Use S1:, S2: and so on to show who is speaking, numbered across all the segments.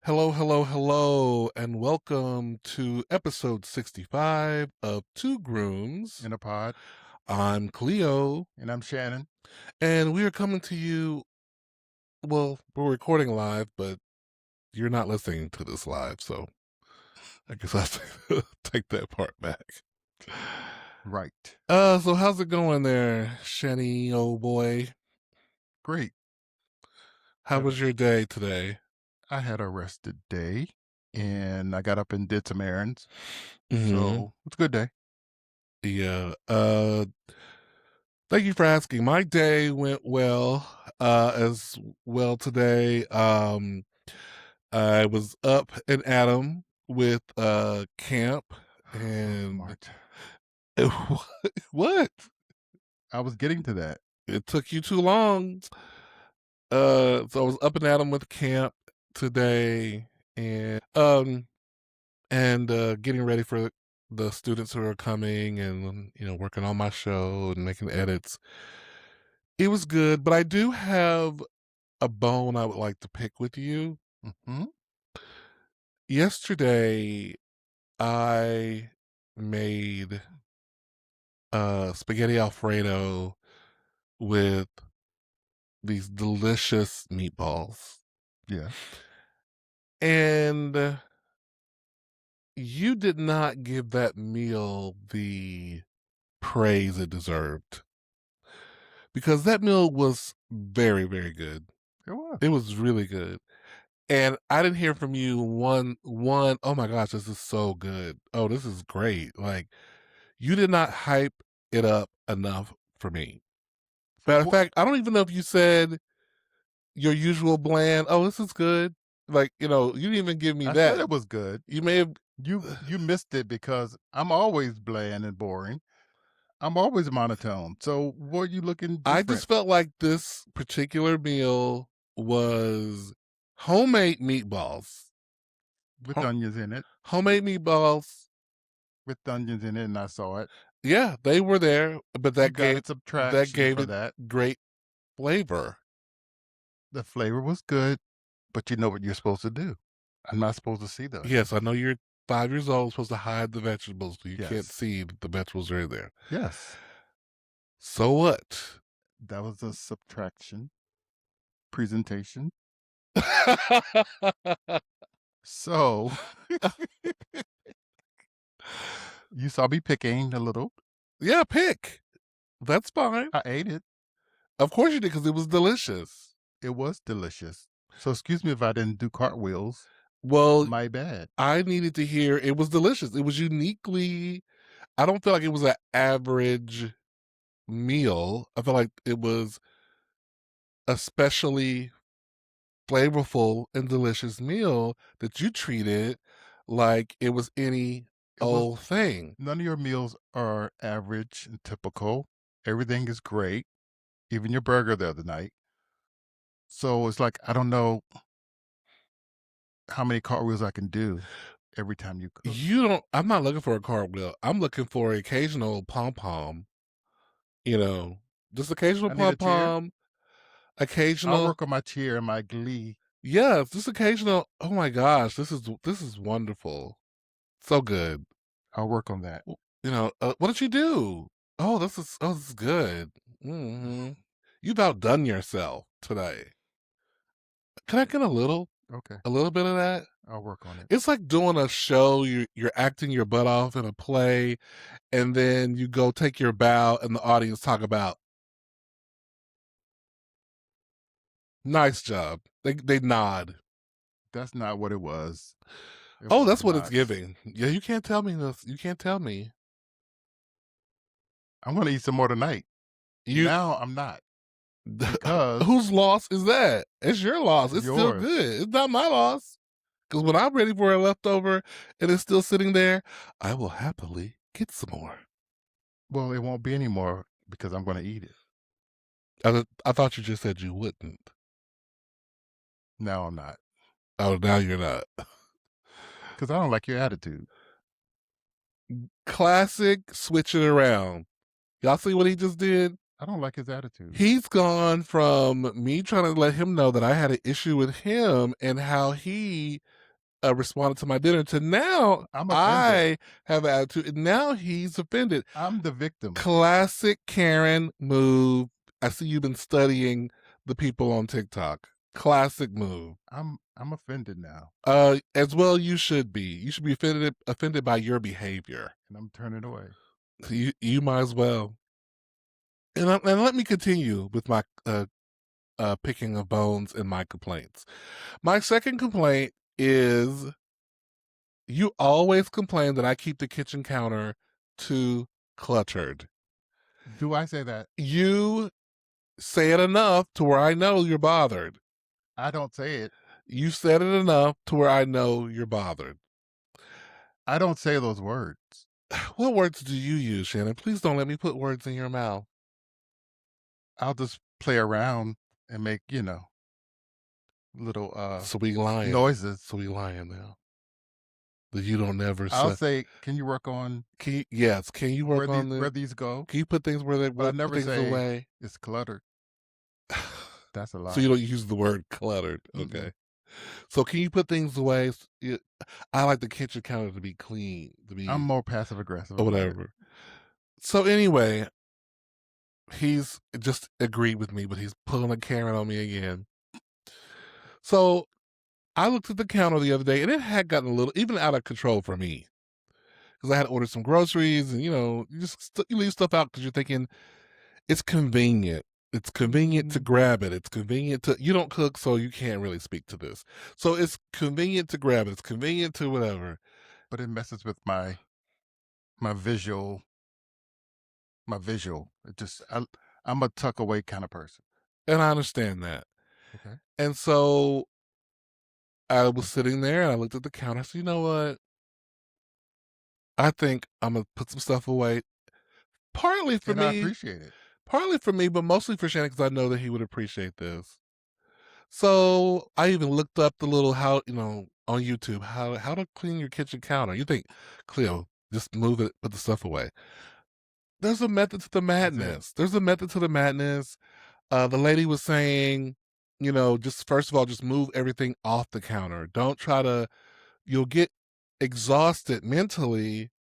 S1: Hello, hello, hello, and welcome to episode 65 of Two Grooms.
S2: In a pod.
S1: I'm Cleo,
S2: And I'm Shannon.
S1: and we are coming to you. Well, we're recording live, but you're not listening to this live, so I guess I'll take that part back.
S2: Right.
S1: So how's it going there, Shanny, old boy?
S2: Great.
S1: How was your day today?
S2: I had a rested day and I got up and did some errands.
S1: Mm-hmm.
S2: So it's a good day.
S1: Yeah. Thank you for asking. My day went well, as well today. I was up and at 'em with camp and
S2: Smart.
S1: what?
S2: I was getting to that.
S1: It took you too long. So I was up and at 'em with camp today and getting ready for the students who are coming and working on my show and making edits. It was good, but I do have a bone I would like to pick with you.
S2: Mm-hmm.
S1: Yesterday, I made spaghetti Alfredo with these delicious meatballs.
S2: Yeah.
S1: And you did not give that meal the praise it deserved because that meal was very, very good.
S2: It was.
S1: It was really good. And I didn't hear from you one, oh my gosh, this is so good. Oh, this is great. Like, you did not hype it up enough for me. Matter of
S2: Well,
S1: fact, I don't even know if you said your usual bland, oh, this is good. Like, you didn't even give me
S2: I said
S1: that.
S2: it was good.
S1: You may have
S2: You missed it because I'm always bland and boring. I'm always monotone. So what are you looking
S1: I
S2: different
S1: just felt like this particular meal was homemade meatballs.
S2: with
S1: Ho-
S2: onions in it?
S1: Homemade meatballs.
S2: With onions in it, and I saw it.
S1: Yeah, they were there, but
S2: You
S1: that
S2: got
S1: gave
S2: a subtraction for
S1: it
S2: that.
S1: great flavor.
S2: The flavor was good, but you know what you're supposed to do. I'm not supposed to see the
S1: Yes, I
S2: onions.
S1: know you're 5 years old, supposed to hide the vegetables, so you can't
S2: Yes.
S1: see that the vegetables are in there.
S2: Yes.
S1: So what?
S2: That was a subtraction presentation. So you saw me picking a little.
S1: Yeah, pick. That's fine.
S2: I ate it.
S1: Of course you did, because it was delicious.
S2: It was delicious. So excuse me if I didn't do cartwheels.
S1: Well,
S2: My bad.
S1: I needed to hear it was delicious. It was uniquely, I don't feel like it was an average meal. I feel like it was especially flavorful and delicious meal that you treated like it was any
S2: It was
S1: old thing.
S2: None of your meals are average and typical. Everything is great. Even your burger the other night. So it's like I don't know how many cartwheels I can do every time you cook.
S1: I'm not looking for a cartwheel. I'm looking for occasional pom pom, you know, just occasional
S2: I need
S1: pom
S2: a chair.
S1: pom,
S2: I'll
S1: occasional,
S2: work on my chair and my glee.
S1: yeah, just occasional. Oh my gosh, this is wonderful. So good.
S2: I'll work on that.
S1: What did you do? Oh, this is good. Hmm. You've outdone yourself today. Can I get
S2: Okay.
S1: a little bit of that?
S2: I'll work on it.
S1: It's like doing a show. You're acting your butt off in a play, and then you go take your bow, and the audience talk about, nice job. They nod.
S2: That's not what it was. It
S1: Oh,
S2: was
S1: that's what it's
S2: not.
S1: giving. Yeah, you can't tell me this. You can't tell me.
S2: I'm gonna eat some more tonight.
S1: You
S2: Now I'm not because
S1: whose loss is that? It's your loss. It's still
S2: yours.
S1: good. It's not my loss. Because when I'm ready for a leftover and it's still sitting there, I will happily get some more.
S2: Well, it won't be anymore because I'm gonna eat it.
S1: I thought you just said you wouldn't.
S2: Now I'm not
S1: Oh, now you're not.
S2: because I don't like your attitude.
S1: Classic switch it around. Y'all see what he just did?
S2: I don't like his attitude.
S1: He's gone from me trying to let him know that I had an issue with him and how he responded to my dinner to now
S2: I'm offended.
S1: I have an attitude and now he's offended.
S2: I'm the victim.
S1: Classic Karen move. I see you've been studying the people on TikTok. Classic move.
S2: I'm offended now,
S1: As well you should be. You should be offended by your behavior.
S2: and I'm turning away.
S1: You might as well. And let me continue with my picking of bones and my complaints. My second complaint is you always complain that I keep the kitchen counter too cluttered.
S2: Do I say that?
S1: You say it enough to where I know you're bothered.
S2: I don't say it.
S1: You said it enough to where I know you're bothered.
S2: I don't say those words.
S1: What words do you use, Shannon? Please don't let me put words in your mouth.
S2: I'll just play around and make, little
S1: So we lying.
S2: noises.
S1: So we lying now. That you don't never
S2: I'll
S1: say.
S2: say, "Can you work on
S1: Yes. Can you work on
S2: where
S1: this?
S2: these go?"
S1: Can you put things where they
S2: But I
S1: put
S2: never
S1: things
S2: say
S1: away?
S2: it's cluttered. That's a
S1: So you
S2: lie.
S1: don't use the word cluttered.
S2: Mm-mm.
S1: Okay. So can you put things away? I like the kitchen counter to be clean, to
S2: I'm
S1: be
S2: more passive aggressive
S1: or
S2: about it.
S1: whatever. So anyway, he's just agreed with me, but he's pulling a Karen on me again. So I looked at the counter the other day, and it had gotten a little even out of control for me because I had ordered some groceries, and you just you leave stuff out because you're thinking it's convenient. It's convenient to
S2: Mhm.
S1: grab it. It's convenient to you don't cook, so you can't really speak to this. So it's convenient to grab it. It's convenient to whatever.
S2: But it messes with my visual my visual. I'm a tuck away kind of person.
S1: And I understand that.
S2: Okay.
S1: And so I was sitting there and I looked at the counter. I said, you know what? I think I'm gonna put some stuff away. Partly for
S2: And I
S1: me,
S2: appreciate it.
S1: but mostly for Shannon because I know that he would appreciate this. So I even looked up the little how on YouTube how to clean your kitchen counter. You think, Cleo, just move it, put the stuff away. There's a method to the
S2: That's it.
S1: madness. There's a method to the madness. The lady was saying, just first of all, just move everything off the counter. Don't try to. You'll get exhausted mentally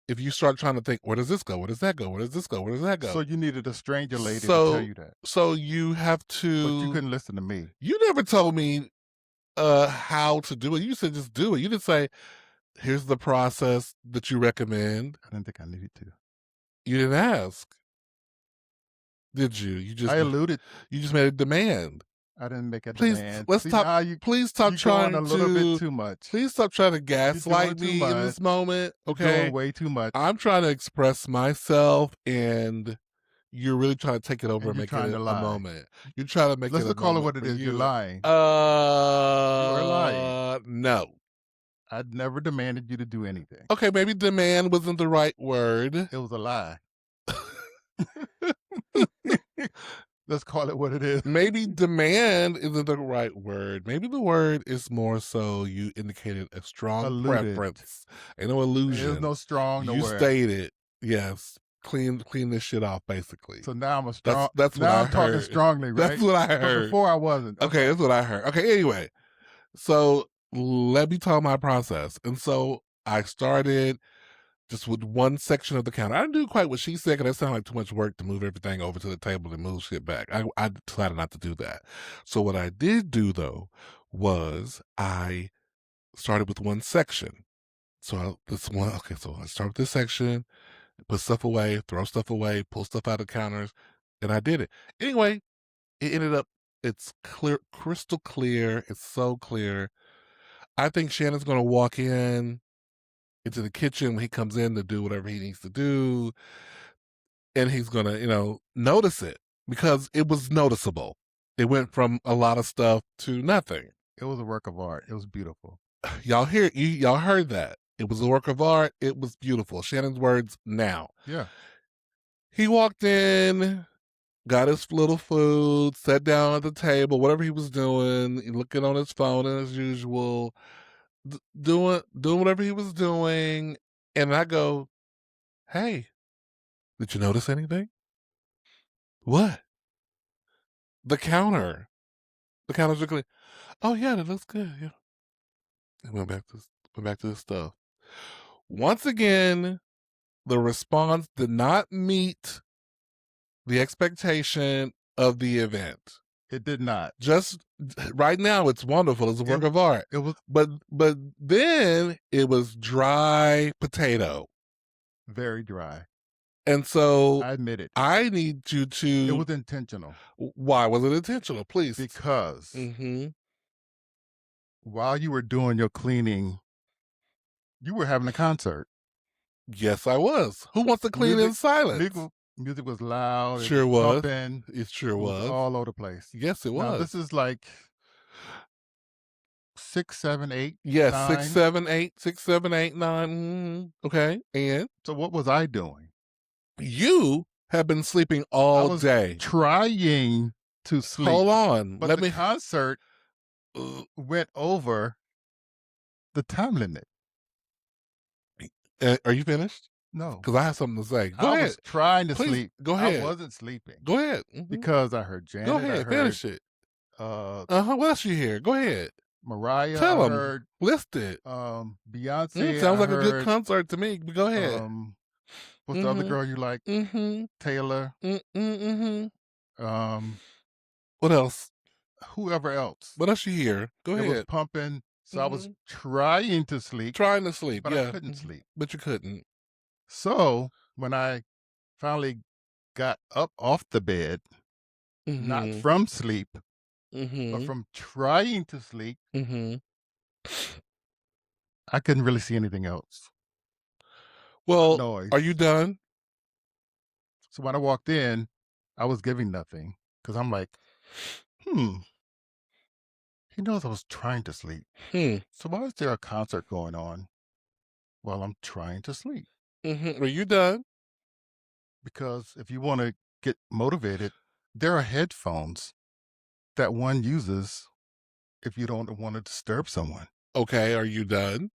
S1: if you start trying to think, where does this go? Where does that go? Where does this go? Where does that
S2: So
S1: go?
S2: you needed a stranger lady to tell
S1: So,
S2: you that.
S1: so you have
S2: But you
S1: to.
S2: couldn't listen to me.
S1: You never told me how to do it. You said just do it. You didn't say, here's the process that you recommend.
S2: I didn't think I needed to.
S1: You didn't ask, did you?
S2: I alluded.
S1: You just made a demand.
S2: I didn't make a
S1: Please
S2: demand.
S1: let's
S2: See,
S1: stop
S2: now
S1: please stop
S2: you going a
S1: trying
S2: little bit
S1: to
S2: too much.
S1: please stop trying to
S2: You're doing
S1: gaslight
S2: too
S1: me in this
S2: much.
S1: moment,
S2: You're doing
S1: okay?
S2: way too much.
S1: I'm trying to express myself and you're really trying to take it over
S2: And
S1: and
S2: you're
S1: make it
S2: trying to
S1: a
S2: lie.
S1: moment. You're trying to make
S2: Let's
S1: it a
S2: just call it
S1: moment
S2: what it
S1: for
S2: is. You're
S1: you.
S2: lying. You are lying.
S1: No.
S2: I'd never demanded you to do anything.
S1: Okay, maybe demand wasn't the right word.
S2: It was a lie. Let's call it what it is.
S1: Maybe demand isn't the right word. Maybe the word is more so you indicated a strong
S2: Alluded.
S1: preference and no
S2: There's
S1: illusion.
S2: no strong
S1: You
S2: nowhere.
S1: stated, yes, clean this shit off, basically.
S2: So now I'm a strong.
S1: That's what
S2: Now
S1: I
S2: I'm talking
S1: heard.
S2: strongly,
S1: That's
S2: right?
S1: what I
S2: But
S1: heard.
S2: before I wasn't.
S1: Okay,
S2: Okay.
S1: that's what I heard. Okay, anyway, so let me tell my process. And so I started just with one section of the counter. I didn't do quite what she said because that sounded like too much work to move everything over to the table and move shit back. I decided not to do that. So what I did do though was I started with one section. So I start with this section, put stuff away, throw stuff away, pull stuff out of counters, and I did it. Anyway, it ended up it's clear, crystal clear. It's so clear. I think Shannon's gonna walk into the kitchen when he comes in to do whatever he needs to do, and he's gonna, notice it because it was noticeable. It went from a lot of stuff to nothing.
S2: It was a work of art. It was beautiful.
S1: Y'all heard that. It was a work of art. It was beautiful. Shannon's words now.
S2: Yeah.
S1: He walked in, got his little food, sat down at the table, whatever he was doing, looking on his phone as usual, doing whatever he was doing, and I go, "Hey, did you notice anything?" What? The counter. The counter's are clean. Oh yeah, that looks good. Yeah. I went back to the stuff. Once again, the response did not meet the expectation of the event.
S2: It did not.
S1: Just right now, it's wonderful. It's a work
S2: It
S1: of art.
S2: it was
S1: But then it was dry potato,
S2: very dry.
S1: and so
S2: I admit it.
S1: I need you
S2: It
S1: to.
S2: was intentional
S1: Why was it intentional? Please.
S2: because
S1: Mm-hmm.
S2: while you were doing your cleaning, you were having a concert.
S1: Yes, I was. Who wants to clean in
S2: Music music
S1: silence?
S2: music was loud, it was
S1: Sure was.
S2: pumping,
S1: It sure
S2: it was
S1: was.
S2: all over the place.
S1: Yes, it
S2: Now
S1: was.
S2: this is like 6, 7, 8,
S1: Yes,
S2: 9.
S1: 6, 7, 8, 9. Okay, and
S2: So what was I doing?
S1: you have been sleeping
S2: I
S1: all
S2: was
S1: day.
S2: trying to sleep,
S1: Hold on.
S2: but
S1: Let
S2: the
S1: me.
S2: concert went over the time limit.
S1: Are you finished?
S2: No.
S1: Because I have something to say. Go
S2: I
S1: ahead.
S2: was trying to
S1: Please
S2: sleep.
S1: go
S2: I
S1: ahead.
S2: wasn't sleeping
S1: Go ahead.
S2: because I heard
S1: Go
S2: Janet, I
S1: ahead.
S2: heard
S1: Finish it.
S2: uh
S1: What else you hear? Go ahead.
S2: Mariah, I
S1: Tell them.
S2: heard
S1: List it.
S2: Beyonce,
S1: Sounds
S2: I
S1: like a good
S2: heard
S1: concert to me. But go ahead.
S2: what's the other
S1: Mm-hmm.
S2: girl you like?
S1: Mm-hmm.
S2: Taylor,
S1: Mm-hmm.
S2: um,
S1: What else?
S2: whoever else.
S1: What else you hear? Go
S2: It was
S1: ahead.
S2: pumping, so I was
S1: Mm-hmm.
S2: trying to sleep,
S1: Trying to sleep.
S2: but I
S1: Yeah.
S2: couldn't sleep.
S1: But you couldn't.
S2: So when I finally got up off the bed, not
S1: Mm-hmm.
S2: from sleep, but
S1: Mm-hmm.
S2: from trying to sleep,
S1: Mm-hmm.
S2: I couldn't really see anything else but
S1: Well, are you
S2: noise.
S1: done?
S2: So when I walked in, I was giving nothing because I'm like, hmm, he knows I was trying to sleep.
S1: Hmm.
S2: So why is there a concert going on while I'm trying to sleep?
S1: Mm-hmm. Are you done?
S2: Because if you want to get motivated, there are headphones that one uses if you don't want to disturb someone.
S1: Okay, are you done?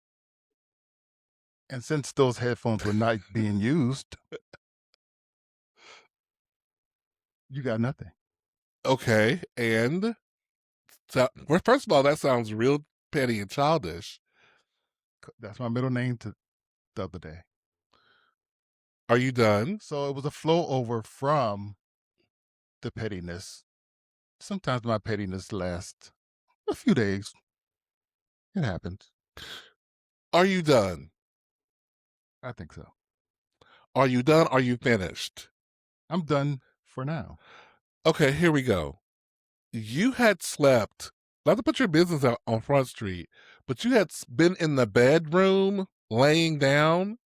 S2: And since those headphones were not being used, you got nothing.
S1: Okay, and so, well, first of all, that sounds real petty and childish.
S2: That's my middle name to the other day.
S1: Are you done?
S2: So it was a flow over from the pettiness. Sometimes my pettiness lasts a few days. It happens.
S1: Are you done?
S2: I think so.
S1: Are you done? Are you finished?
S2: I'm done for now.
S1: Okay, here we go. You had slept, not to put your business out on Front Street, but you had been in the bedroom laying down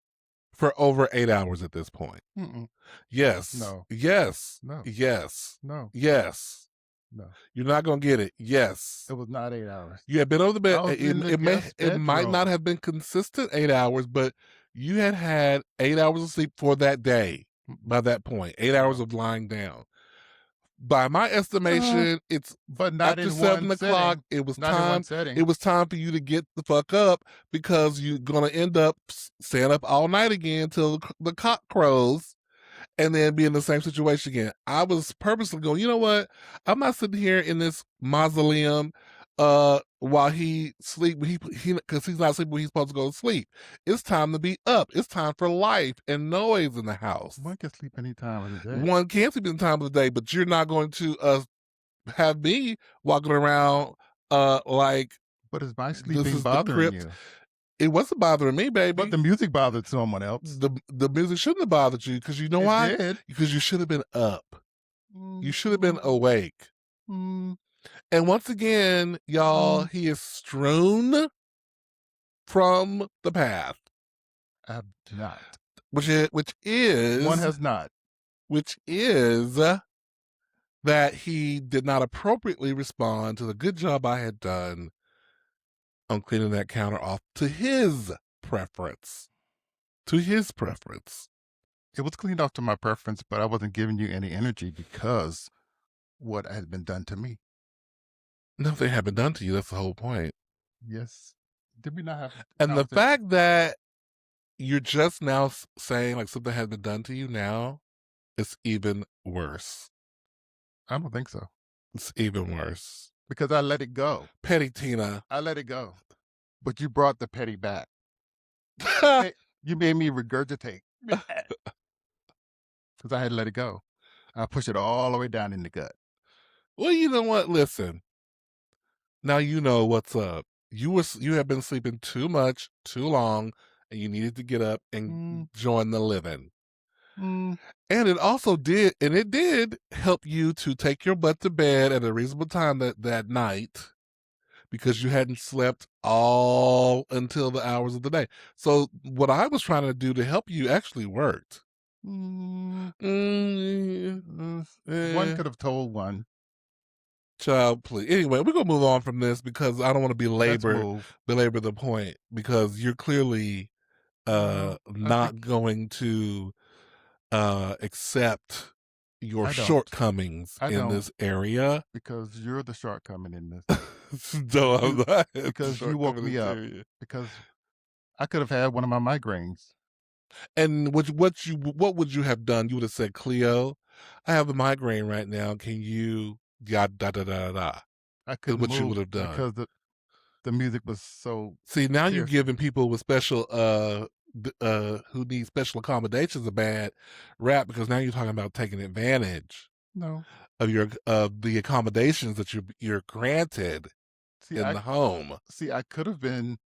S1: for over 8 hours at this point.
S2: Mm-mm.
S1: Yes,
S2: No,
S1: yes,
S2: no,
S1: yes,
S2: no,
S1: yes.
S2: no.
S1: You're not gonna get it. Yes.
S2: It was not 8 hours.
S1: You had been over the bed.
S2: I was in the guest
S1: It might not
S2: bedroom.
S1: have been consistent 8 hours, but you had had 8 hours of sleep for that day.
S2: Mm-mm.
S1: By that point, 8 hours
S2: No.
S1: of lying down. By my estimation, it's
S2: But not
S1: after
S2: in one
S1: 7 o'clock.
S2: setting.
S1: It was
S2: Not in one
S1: time.
S2: setting.
S1: It was time for you to get the fuck up because you're gonna end up staying up all night again till the cock crows and then be in the same situation again. I was purposely going, you know what? I'm not sitting here in this mausoleum while he sleep he because he's not sleeping when he's supposed to go to sleep. It's time to be up. It's time for life and noise in the house.
S2: One can sleep any time of the day.
S1: One can sleep in the time of the day, but you're not going to have me walking around like
S2: But is my
S1: this
S2: sleeping
S1: is the
S2: bothering
S1: crypt.
S2: you?
S1: It wasn't bothering me,
S2: But
S1: baby.
S2: the music bothered someone else.
S1: The music shouldn't have bothered you because you know
S2: It
S1: why?
S2: did.
S1: Because you should have been up. You should have been
S2: Mm,
S1: awake.
S2: mm,
S1: And once again, y'all,
S2: mm.
S1: he is strewn from the path,
S2: I have not.
S1: which
S2: One
S1: is
S2: has not.
S1: which is that he did not appropriately respond to the good job I had done on cleaning that counter off to his preference. To his preference.
S2: It was cleaned off to my preference, but I wasn't giving you any energy because what had been done to me.
S1: Nothing had been done to you. That's the whole point.
S2: Yes. Did we not have a
S1: And the
S2: conversation?
S1: fact that you're just now saying like something has been done to you now, it's even worse.
S2: I don't think so,
S1: It's even worse.
S2: because I let it go.
S1: Petty Tina.
S2: I let it go, but you brought the petty back. Ma You made me regurgitate because I had to let it go. I pushed it all the way down in the gut.
S1: Well, you know what? Listen, now you know what's up. You have been sleeping too much, too long, and you needed to get up and
S2: Mm,
S1: join the living.
S2: mm,
S1: And it did help you to take your butt to bed at a reasonable time that night because you hadn't slept all until the hours of the day. So what I was trying to do to help you actually worked.
S2: mm,
S1: Mm,
S2: mm. One
S1: eh,
S2: could have told one,
S1: child, please. Anyway, we're gonna move on from this because I don't want to
S2: "Let's move."
S1: belabor the point because you're clearly
S2: No, I
S1: not
S2: think
S1: going to accept your
S2: I don't.
S1: shortcomings
S2: I
S1: in
S2: don't,
S1: this area.
S2: because you're the shortcoming in this.
S1: No, I'm
S2: You
S1: not the
S2: Because you woke
S1: shortcoming in
S2: me
S1: this
S2: up,
S1: area.
S2: because I could have had one of my migraines.
S1: And what would you have done? You would have said, Cleo, I have a migraine right now. Can you da da da da da?
S2: I
S1: Is
S2: couldn't
S1: what you
S2: move
S1: would have done.
S2: because the music was so
S1: See, now you're
S2: piercing.
S1: giving people with special who need special accommodations a bad rap because now you're talking about taking advantage
S2: No.
S1: of the accommodations that you're granted
S2: See,
S1: in
S2: I
S1: the home.
S2: I could have been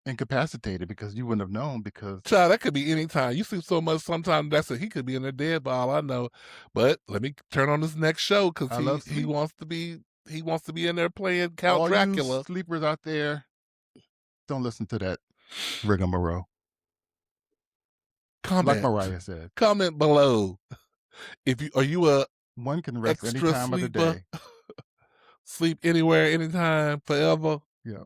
S2: incapacitated because you wouldn't have known, because
S1: Child, that could be any time. You sleep so much sometimes that's it. He could be in there dead for all I know. But let me turn on this next show because
S2: I love
S1: he
S2: sleep.
S1: he wants to be in there playing Count
S2: All you
S1: Dracula.
S2: sleepers out there, don't listen to that rigmarole. Like
S1: Comment.
S2: Mariah said,
S1: Comment below. If you are you a
S2: one can rest any
S1: extra
S2: time of the
S1: sleeper?
S2: day.
S1: Sleep anywhere, anytime, forever.
S2: Yeah.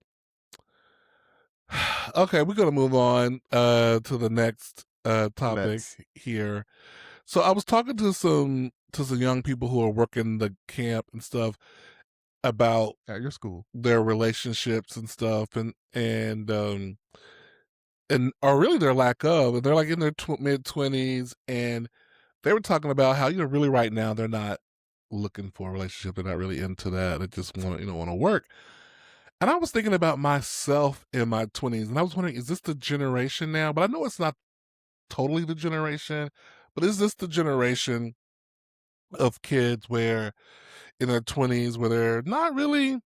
S1: Okay, we're gonna move on to the next topic
S2: Let's.
S1: here. So I was talking to some young people who are working the camp and stuff about
S2: At your school.
S1: their relationships and stuff and or really their lack of, and they're like in their mid-20s, and they were talking about how, you know, really right now they're not looking for a relationship, they're not really into that, they just want to, you know, want to work. And I was thinking about myself in my 20s, and I was wondering, is this the generation now? But I know it's not totally the generation, but is this the generation of kids where in their 20s where they're not really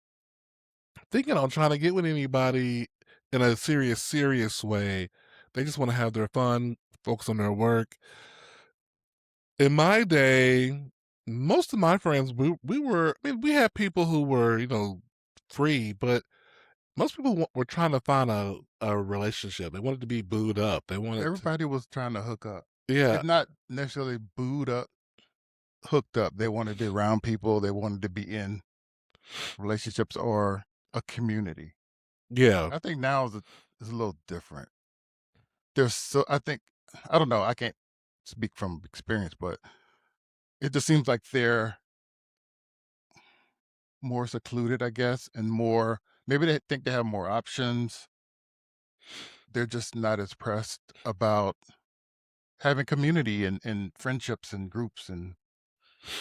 S1: thinking on trying to get with anybody in a serious way. They just want to have their fun, focus on their work. In my day, most of my friends, we were, I mean, we had people who were, you know, free, but most people were trying to find a relationship. They wanted to be booed up. They wanted to,
S2: Everybody was trying to hook up.
S1: yeah,
S2: If not necessarily booed up, hooked up. They wanted to be around people. They wanted to be in relationships or a community.
S1: yeah.
S2: I think now is a little different. I think, I don't know. I can't speak from experience, but it just seems like they're more secluded, I guess, and more, maybe they think they have more options. They're just not as pressed about having community and friendships and groups, and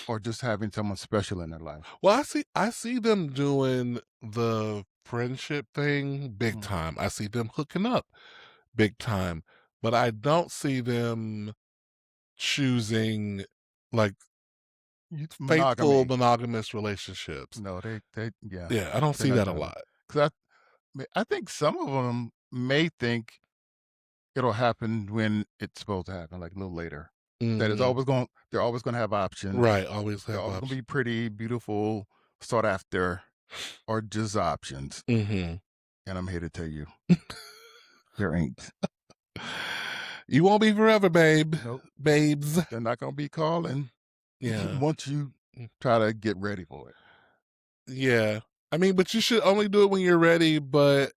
S2: or just having someone special in their life.
S1: Well, I see them doing the friendship thing big
S2: Mm.
S1: time. I see them hooking up big time, but I don't see them choosing like faithful
S2: Monogamy.
S1: monogamous relationships.
S2: No, yeah,
S1: Yeah, I don't
S2: they're
S1: see
S2: not
S1: that a
S2: doing that.
S1: lot.
S2: 'Cause I think some of them may think it'll happen when it's supposed to happen, like a little later. That is
S1: Mhm.
S2: always going they're always gonna have options.
S1: Right, always
S2: They're
S1: have
S2: always gonna
S1: options.
S2: be pretty, beautiful, sought after, or just options.
S1: Mhm.
S2: And I'm here to tell you, there ain't.
S1: You won't be forever, babe.
S2: Nope.
S1: Babes.
S2: They're not gonna be calling
S1: Yeah.
S2: once you
S1: Mm,
S2: try to get ready for it.
S1: yeah. I mean, but you should only do it when you're ready, but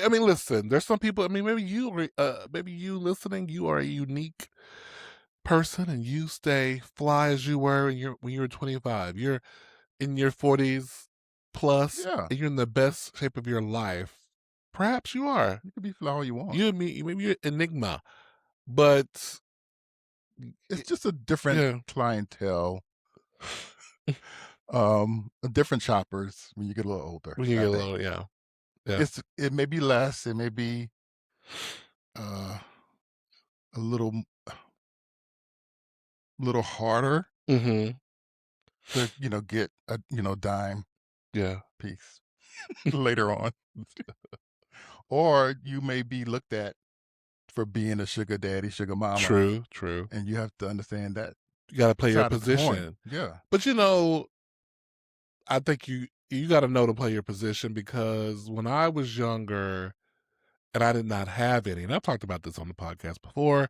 S1: I mean, listen, there's some people, I mean, maybe you listening, you are a unique person and you stay fly as you were when you were 25. You're in your 40s plus
S2: Yeah,
S1: and you're in the best shape of your life. Perhaps you are.
S2: you can be fly all you want.
S1: You and me, maybe you're enigma, but
S2: It's just a different
S1: yeah,
S2: clientele Different shoppers when you get a little older,
S1: When you
S2: I
S1: get a
S2: think.
S1: little, yeah, yeah.
S2: It may be less, it may be, uh, a little harder
S1: Mhm.
S2: to, get a, dime
S1: Yeah.
S2: piece later on. Or you may be looked at for being a sugar daddy, sugar mama,
S1: True, true.
S2: and you have to understand that
S1: You gotta play your
S2: side of the coin.
S1: position.
S2: Yeah,
S1: But, I think you gotta know to play your position because when I was younger and I did not have any, and I've talked about this on the podcast before,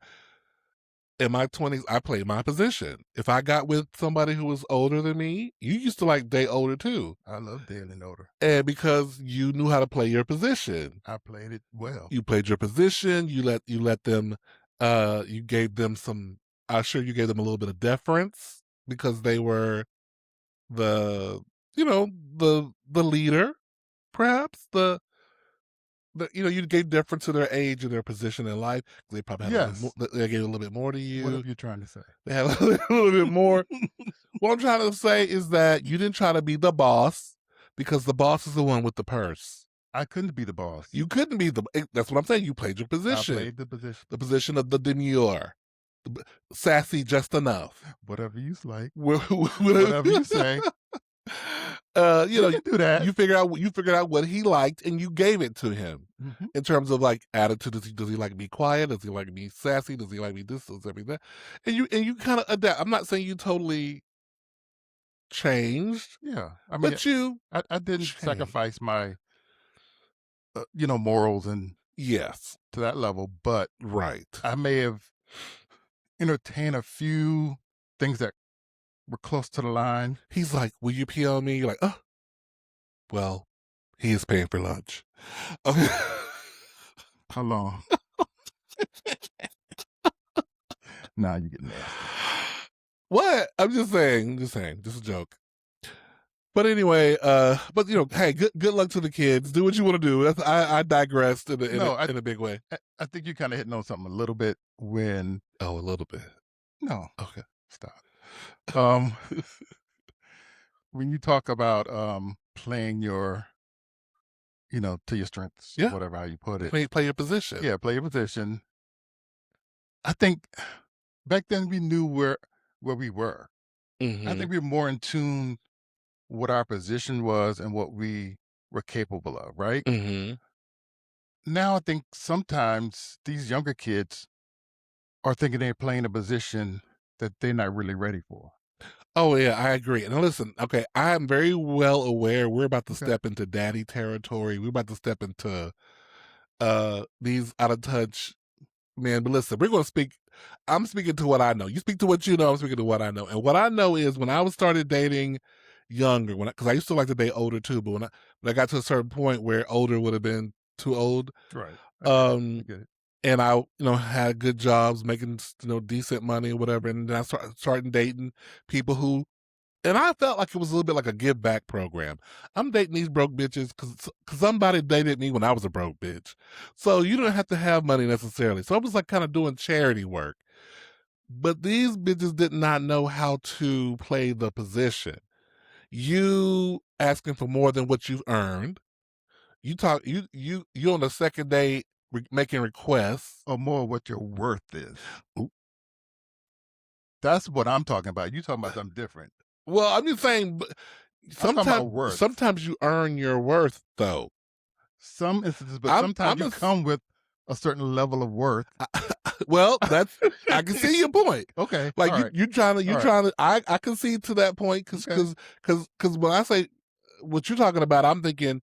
S1: in my 20s, I played my position. If I got with somebody who was older than me, you used to like date older too.
S2: I love dating older.
S1: And because you knew how to play your position.
S2: I played it well.
S1: You played your position, you let them you gave them some I'm sure you gave them a little bit of deference because they were the you know, the leader, perhaps, you gave deference to their age and their position in life. They probably had a little bit more
S2: Yes.
S1: they gave a little bit more to
S2: Whatever
S1: you.
S2: you're trying to say.
S1: They had a little bit more. What I'm trying to say is that you didn't try to be the boss because the boss is the one with the purse.
S2: I couldn't be the boss.
S1: You couldn't be that's what I'm saying, you played your
S2: I
S1: position.
S2: played the position.
S1: The position of the demure, sassy just enough.
S2: Whatever you like.
S1: Whatever
S2: Whatever you say.
S1: uh, you
S2: You
S1: know,
S2: can do that.
S1: you figured out what he liked and you gave it to him
S2: Mhm.
S1: in terms of like attitude. Does he like me quiet? Does he like me sassy? Does he like me this? Does everything that? And you kind of adapt. I'm not saying you totally changed,
S2: Yeah. I mean,
S1: but you
S2: I didn't
S1: changed.
S2: sacrifice my, morals and
S1: Yes,
S2: to that level, but
S1: right.
S2: I may have entertained a few things that were close to the line.
S1: He's like, "Will you pee on me?" You're like, "Oh, well, he is paying for lunch." Okay.
S2: How long? Nah, you get nasty.
S1: What? I'm just saying, just a joke. But anyway, but hey, good luck to the kids. Do what you want to do. I digressed in a, in a
S2: No,
S1: in a big way.
S2: I think you kinda hitting on something a little bit when
S1: Oh, a little bit.
S2: no,
S1: Okay.
S2: stop. Um, when you talk about, playing your to your strengths,
S1: Yeah.
S2: whatever how you put it.
S1: Play your position.
S2: Yeah, play your position. I think back then we knew where we were. I
S1: Mm-hmm.
S2: think we were more in tune what our position was and what we were capable of, right?
S1: Mm-hmm.
S2: Now I think sometimes these younger kids are thinking they're playing a position that they're not really ready for.
S1: Oh yeah, I agree. And listen, okay, I am very well aware we're about to
S2: Okay.
S1: step into daddy territory. We're about to step into these out of touch man. But listen, we're gonna speak. I'm speaking to what I know. You speak to what you know. I'm speaking to what I know. And what I know is when I was started dating younger, because I used to like to date older too, but when I got to a certain point where older would have been too old,
S2: Right. I get it. I
S1: um,
S2: get it.
S1: and I had good jobs, making decent money or whatever, and then I started dating people who. And I felt like it was a little bit like a give back program. I'm dating these broke bitches because somebody dated me when I was a broke bitch. So you don't have to have money necessarily. So I was like kind of doing charity work. But these bitches did not know how to play the position. You asking for more than what you've earned. You on the second day making requests.
S2: Or more what your worth is.
S1: Oop.
S2: That's what I'm talking about. You talking about something different.
S1: Well, I'm just saying, but
S2: I'm talking
S1: sometimes
S2: about worth.
S1: sometimes you earn your worth though.
S2: Some instances, but sometimes
S1: I'm
S2: you
S1: a
S2: come with a certain level of worth.
S1: well, that's I can see your point.
S2: Okay.
S1: Like
S2: All right.
S1: you trying to
S2: All right.
S1: I concede to that point
S2: Okay.
S1: because when I say what you're talking about, I'm thinking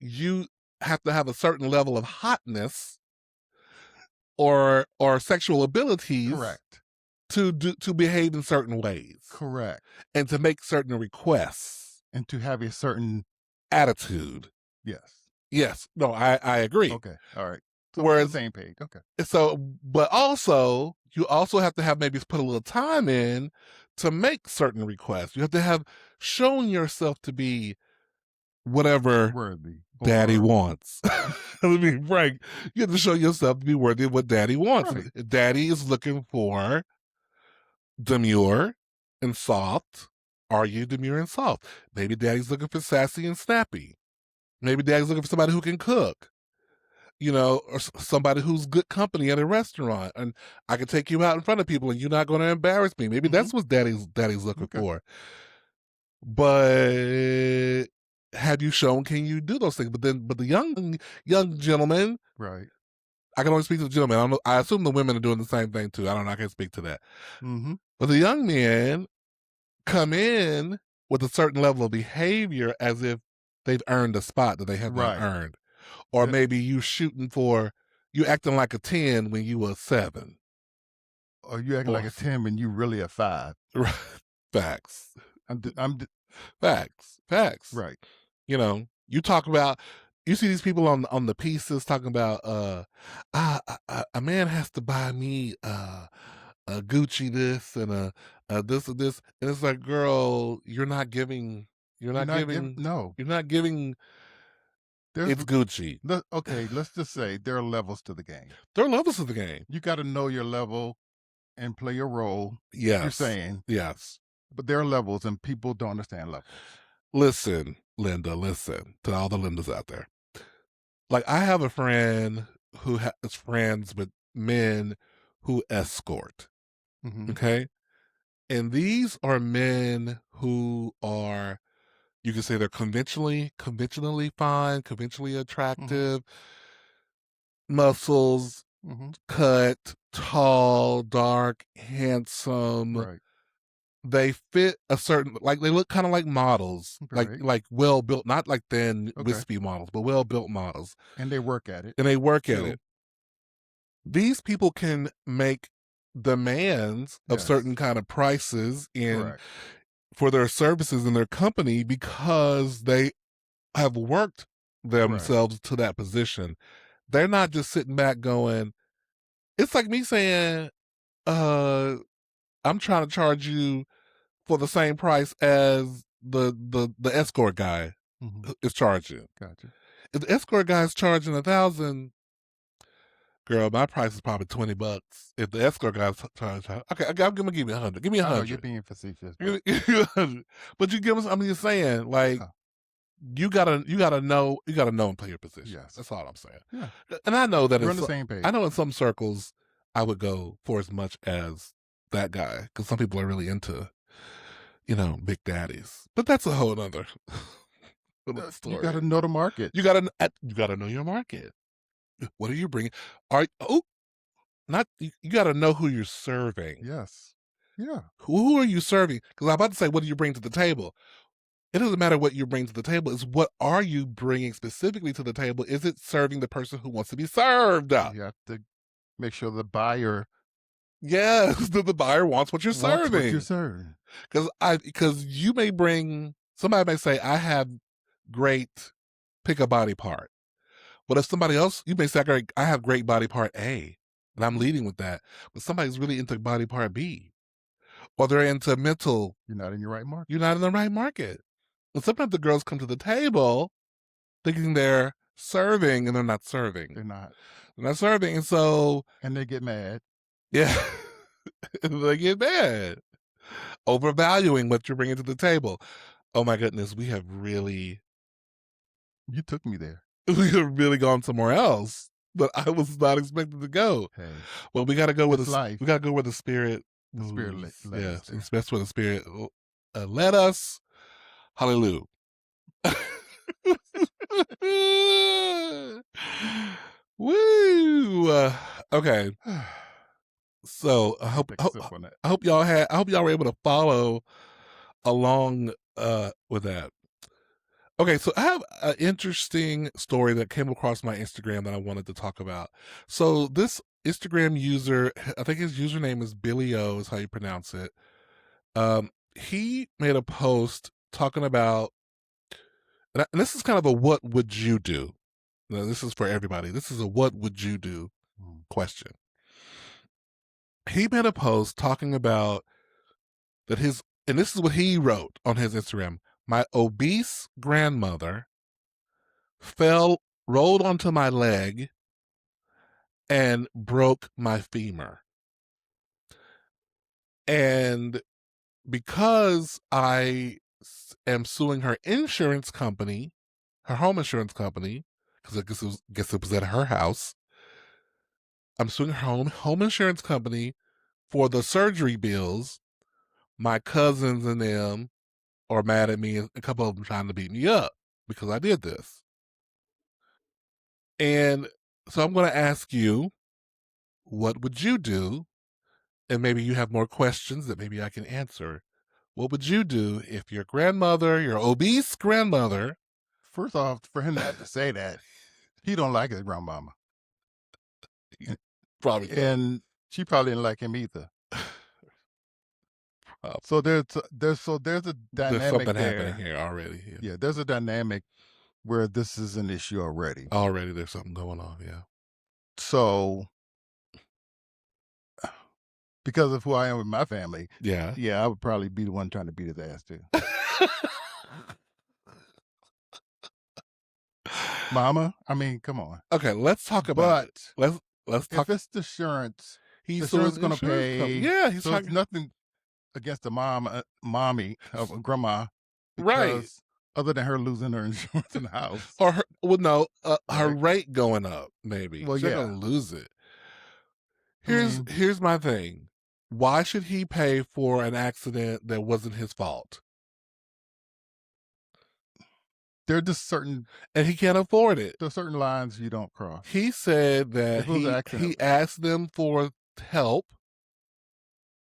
S1: you have to have a certain level of hotness or sexual abilities
S2: Correct.
S1: to behave in certain ways
S2: Correct.
S1: and to make certain requests.
S2: And to have a certain
S1: Attitude.
S2: yes.
S1: Yes. No, I agree.
S2: Okay. All right. So we're on the
S1: Whereas
S2: same page. Okay.
S1: so but also you also have to have maybe put a little time in to make certain requests. You have to have shown yourself to be whatever
S2: Worthy
S1: daddy
S2: or
S1: wants. I mean, frank, you have to show yourself to be worthy of what daddy wants.
S2: right.
S1: Daddy is looking for demure and soft Are you demure and soft? Maybe daddy's looking for sassy and snappy. Maybe daddy's looking for somebody who can cook, or somebody who's good company at a restaurant, and I can take you out in front of people, and you're not going to embarrass me. Maybe
S2: Mhm.
S1: that's what daddy's looking
S2: Okay.
S1: for. But have you shown can you do those things? But the young gentleman,
S2: Right.
S1: I can only speak to the gentlemen. I don't know. I assume the women are doing the same thing too. I don't know. I can't speak to that.
S2: Mhm.
S1: But the young men come in with a certain level of behavior as if they've earned a spot that they have not
S2: Right.
S1: earned. Or
S2: That
S1: maybe you acting like a 10 when you were 7.
S2: or you acting
S1: Or
S2: like a 10 when you really a 5.
S1: facts.
S2: I'm d
S1: Facts.
S2: right.
S1: You talk about you see these people on the pieces talking about a man has to buy me a Gucci this and a this and this, and it's like, girl, you're
S2: You're
S1: not
S2: not giving
S1: giving
S2: no.
S1: you're not giving
S2: There's
S1: it's Gucci.
S2: okay, let's just say there are levels to the game.
S1: There are levels to the game.
S2: You gotta know your level and play your role, like you're
S1: Yes.
S2: saying,
S1: Yes.
S2: but there are levels and people don't understand levels.
S1: Listen, Linda, listen to all the Lindas out there. Like, I have a friend who is friends with men who escort.
S2: Mhm.
S1: Okay. And these are men who are, you can say they're conventionally fine, conventionally
S2: Mhm.
S1: attractive, muscles,
S2: Mhm.
S1: cut, tall, dark, handsome.
S2: Right.
S1: They fit a certain, like, they look kind of like models,
S2: Right.
S1: like well built, not like thin,
S2: Okay.
S1: wispy models, but well built models.
S2: And they work at it
S1: And they work at
S2: too.
S1: it. These people can make demands of certain
S2: Yes.
S1: kind of prices in
S2: Correct.
S1: for their services in their company because they have worked
S2: Right.
S1: themselves to that position. They're not just sitting back going, it's like me saying, uh, I'm trying to charge you for the same price as the escort guy
S2: Mhm.
S1: is charging.
S2: Gotcha.
S1: If the escort guy is charging 1,000, girl, my price is probably $20. If the escort guy's charging, okay, I'm gonna give you 100. Give me a
S2: I know you're
S1: hundred.
S2: being facetious, but
S1: Give me 100. But you give us. I'm just saying, like,
S2: yeah.
S1: you gotta know and play your position.
S2: Yes.
S1: That's all I'm saying.
S2: Yeah.
S1: And I know that
S2: We're on the same
S1: I
S2: page.
S1: know in some circles I would go for as much as that guy because some people are really into big daddies. But that's a whole other little
S2: You gotta
S1: story.
S2: know the market.
S1: You gotta know your market. What are you bringing? Are oh not you gotta know who you're serving.
S2: Yes. Yeah.
S1: Who are you serving? Because I'm about to say, what do you bring to the table? It doesn't matter what you bring to the table. It's what are you bringing specifically to the table? Is it serving the person who wants to be served?
S2: You have to make sure the buyer
S1: Yes, the buyer wants what you're
S2: wants what you're
S1: serving.
S2: serving.
S1: Because you may bring somebody may say, I have great pick a body part. But if somebody else, you may say, I have great body part A, and I'm
S2: Mhm.
S1: leading with that. But somebody's really into body part B, or they're into mental.
S2: You're not in your right market.
S1: You're not in the right market. And sometimes the girls come to the table thinking they're serving and they're not serving.
S2: They're not.
S1: They're not serving. And so,
S2: And they get mad.
S1: yeah, they get mad, overvaluing what you're bringing to the table. Oh my goodness,
S2: You took me there.
S1: we have really gone somewhere else that I was not expecting to go.
S2: Hey,
S1: Well, we got to go
S2: it's life.
S1: we got to go where the spirit
S2: The spirit
S1: moves.
S2: led us
S1: Yes,
S2: there.
S1: that's where the spirit led us. Hallelujah. Woo. Okay. So
S2: Take a sip on that.
S1: I hope y'all were able to follow along with that. Okay, so I have an interesting story that came across my Instagram that I wanted to talk about. So this Instagram user, I think his username is Billy O, is how you pronounce it. He made a post talking about, and this is kind of a what would you do? Now, this is for everybody. This is a what would you do
S2: Mm.
S1: question. He made a post talking about that and this is what he wrote on his Instagram. My obese grandmother rolled onto my leg and broke my femur. And because am suing her insurance company, her home insurance company, because I guess it was at her house. I'm suing her home insurance company for the surgery bills. My cousins and them are mad at me, and a couple of them trying to beat me up because I did this. And so I'm going to ask you, what would you do? And maybe you have more questions that maybe I can answer. What would you do if your grandmother, your obese grandmother,
S2: First off, for him not to say that, he don't like his grandmama,
S1: you
S2: and
S1: probably don't.
S2: and she probably didn't like him either.
S1: Uh,
S2: So there's a
S1: there's
S2: dynamic
S1: something happening
S2: there.
S1: here already. Yeah.
S2: Yeah, there's a dynamic where this is an issue already.
S1: Already there's something going on. Yeah.
S2: So because of who I am with my family,
S1: Yeah.
S2: yeah, I would probably be the one trying to beat his ass too. Mama, I mean, come on.
S1: Okay, let's talk about it.
S2: But
S1: Let's
S2: if
S1: talk.
S2: it's the
S1: He's
S2: insurance
S1: suing
S2: is
S1: the
S2: gonna
S1: insurance company.
S2: pay.
S1: Yeah, he's
S2: So it's
S1: talking.
S2: nothing against the mommy of grandma,
S1: Right.
S2: because other than her losing her insurance in the house.
S1: Or well, no, her
S2: Right.
S1: rate going up. Maybe
S2: Well,
S1: she's not
S2: yeah.
S1: gonna lose it.
S2: I mean,
S1: Here's my thing. Why should he pay for an accident that wasn't his fault?
S2: there are just certain
S1: And he can't afford it.
S2: there's certain lines you don't cross.
S1: He said that
S2: If it was an
S1: he
S2: accident,
S1: asked them for help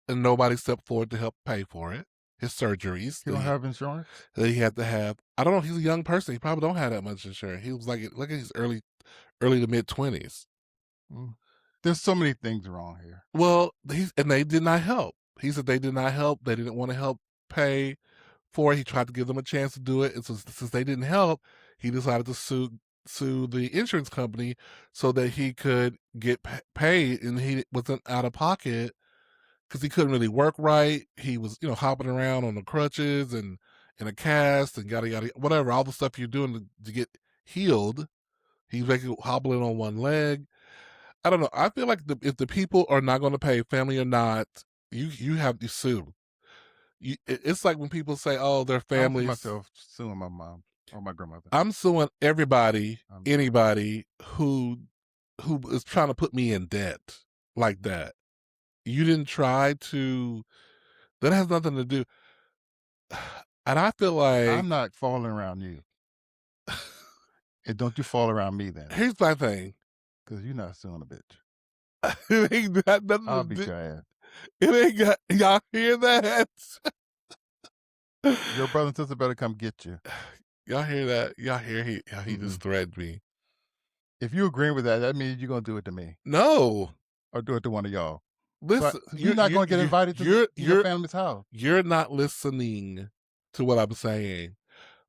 S1: and nobody stepped forward to help pay for it. His surgeries
S2: you don't have insurance.
S1: that he had to have. I don't know. He's a young person. He probably don't have that much insurance. He was like, look at his early to mid 20s.
S2: Mm. There's so many things wrong here.
S1: Well, and they did not help. He said they did not help. They didn't want to help pay for it. He tried to give them a chance to do it, and so since they didn't help, he decided to sue the insurance company so that he could get paid, and he wasn't out of pocket because he couldn't really work right. He was, hopping around on the crutches and in a cast and yada yada, whatever, all the stuff you're doing to get healed. He's basically hobbling on one leg. I don't know. I feel like if the people are not going to pay, family or not, you have to sue. It's like when people say, "Oh, their
S2: I don't see
S1: families."
S2: myself suing my mom or my grandmother.
S1: I'm suing everybody,
S2: I'm sorry.
S1: anybody who is trying to put me in debt like that. You didn't try to. That has nothing to do. And I feel like
S2: I'm not falling around you, and don't you fall around me then,
S1: here's my thing.
S2: because you're not suing a bitch.
S1: It ain't got nothing
S2: I'll
S1: to
S2: beat
S1: do.
S2: your ass.
S1: It ain't got. Y'all hear that?
S2: Your brother and sister better come get you.
S1: Y'all hear that? Y'all hear how he
S2: Mm-mm.
S1: just threatened me?
S2: If you agree with that, that means you're gonna do it to me
S1: No,
S2: or do it to one of y'all. So
S1: listen.
S2: you're not gonna get invited to your family's house.
S1: You're not listening to what I'm saying.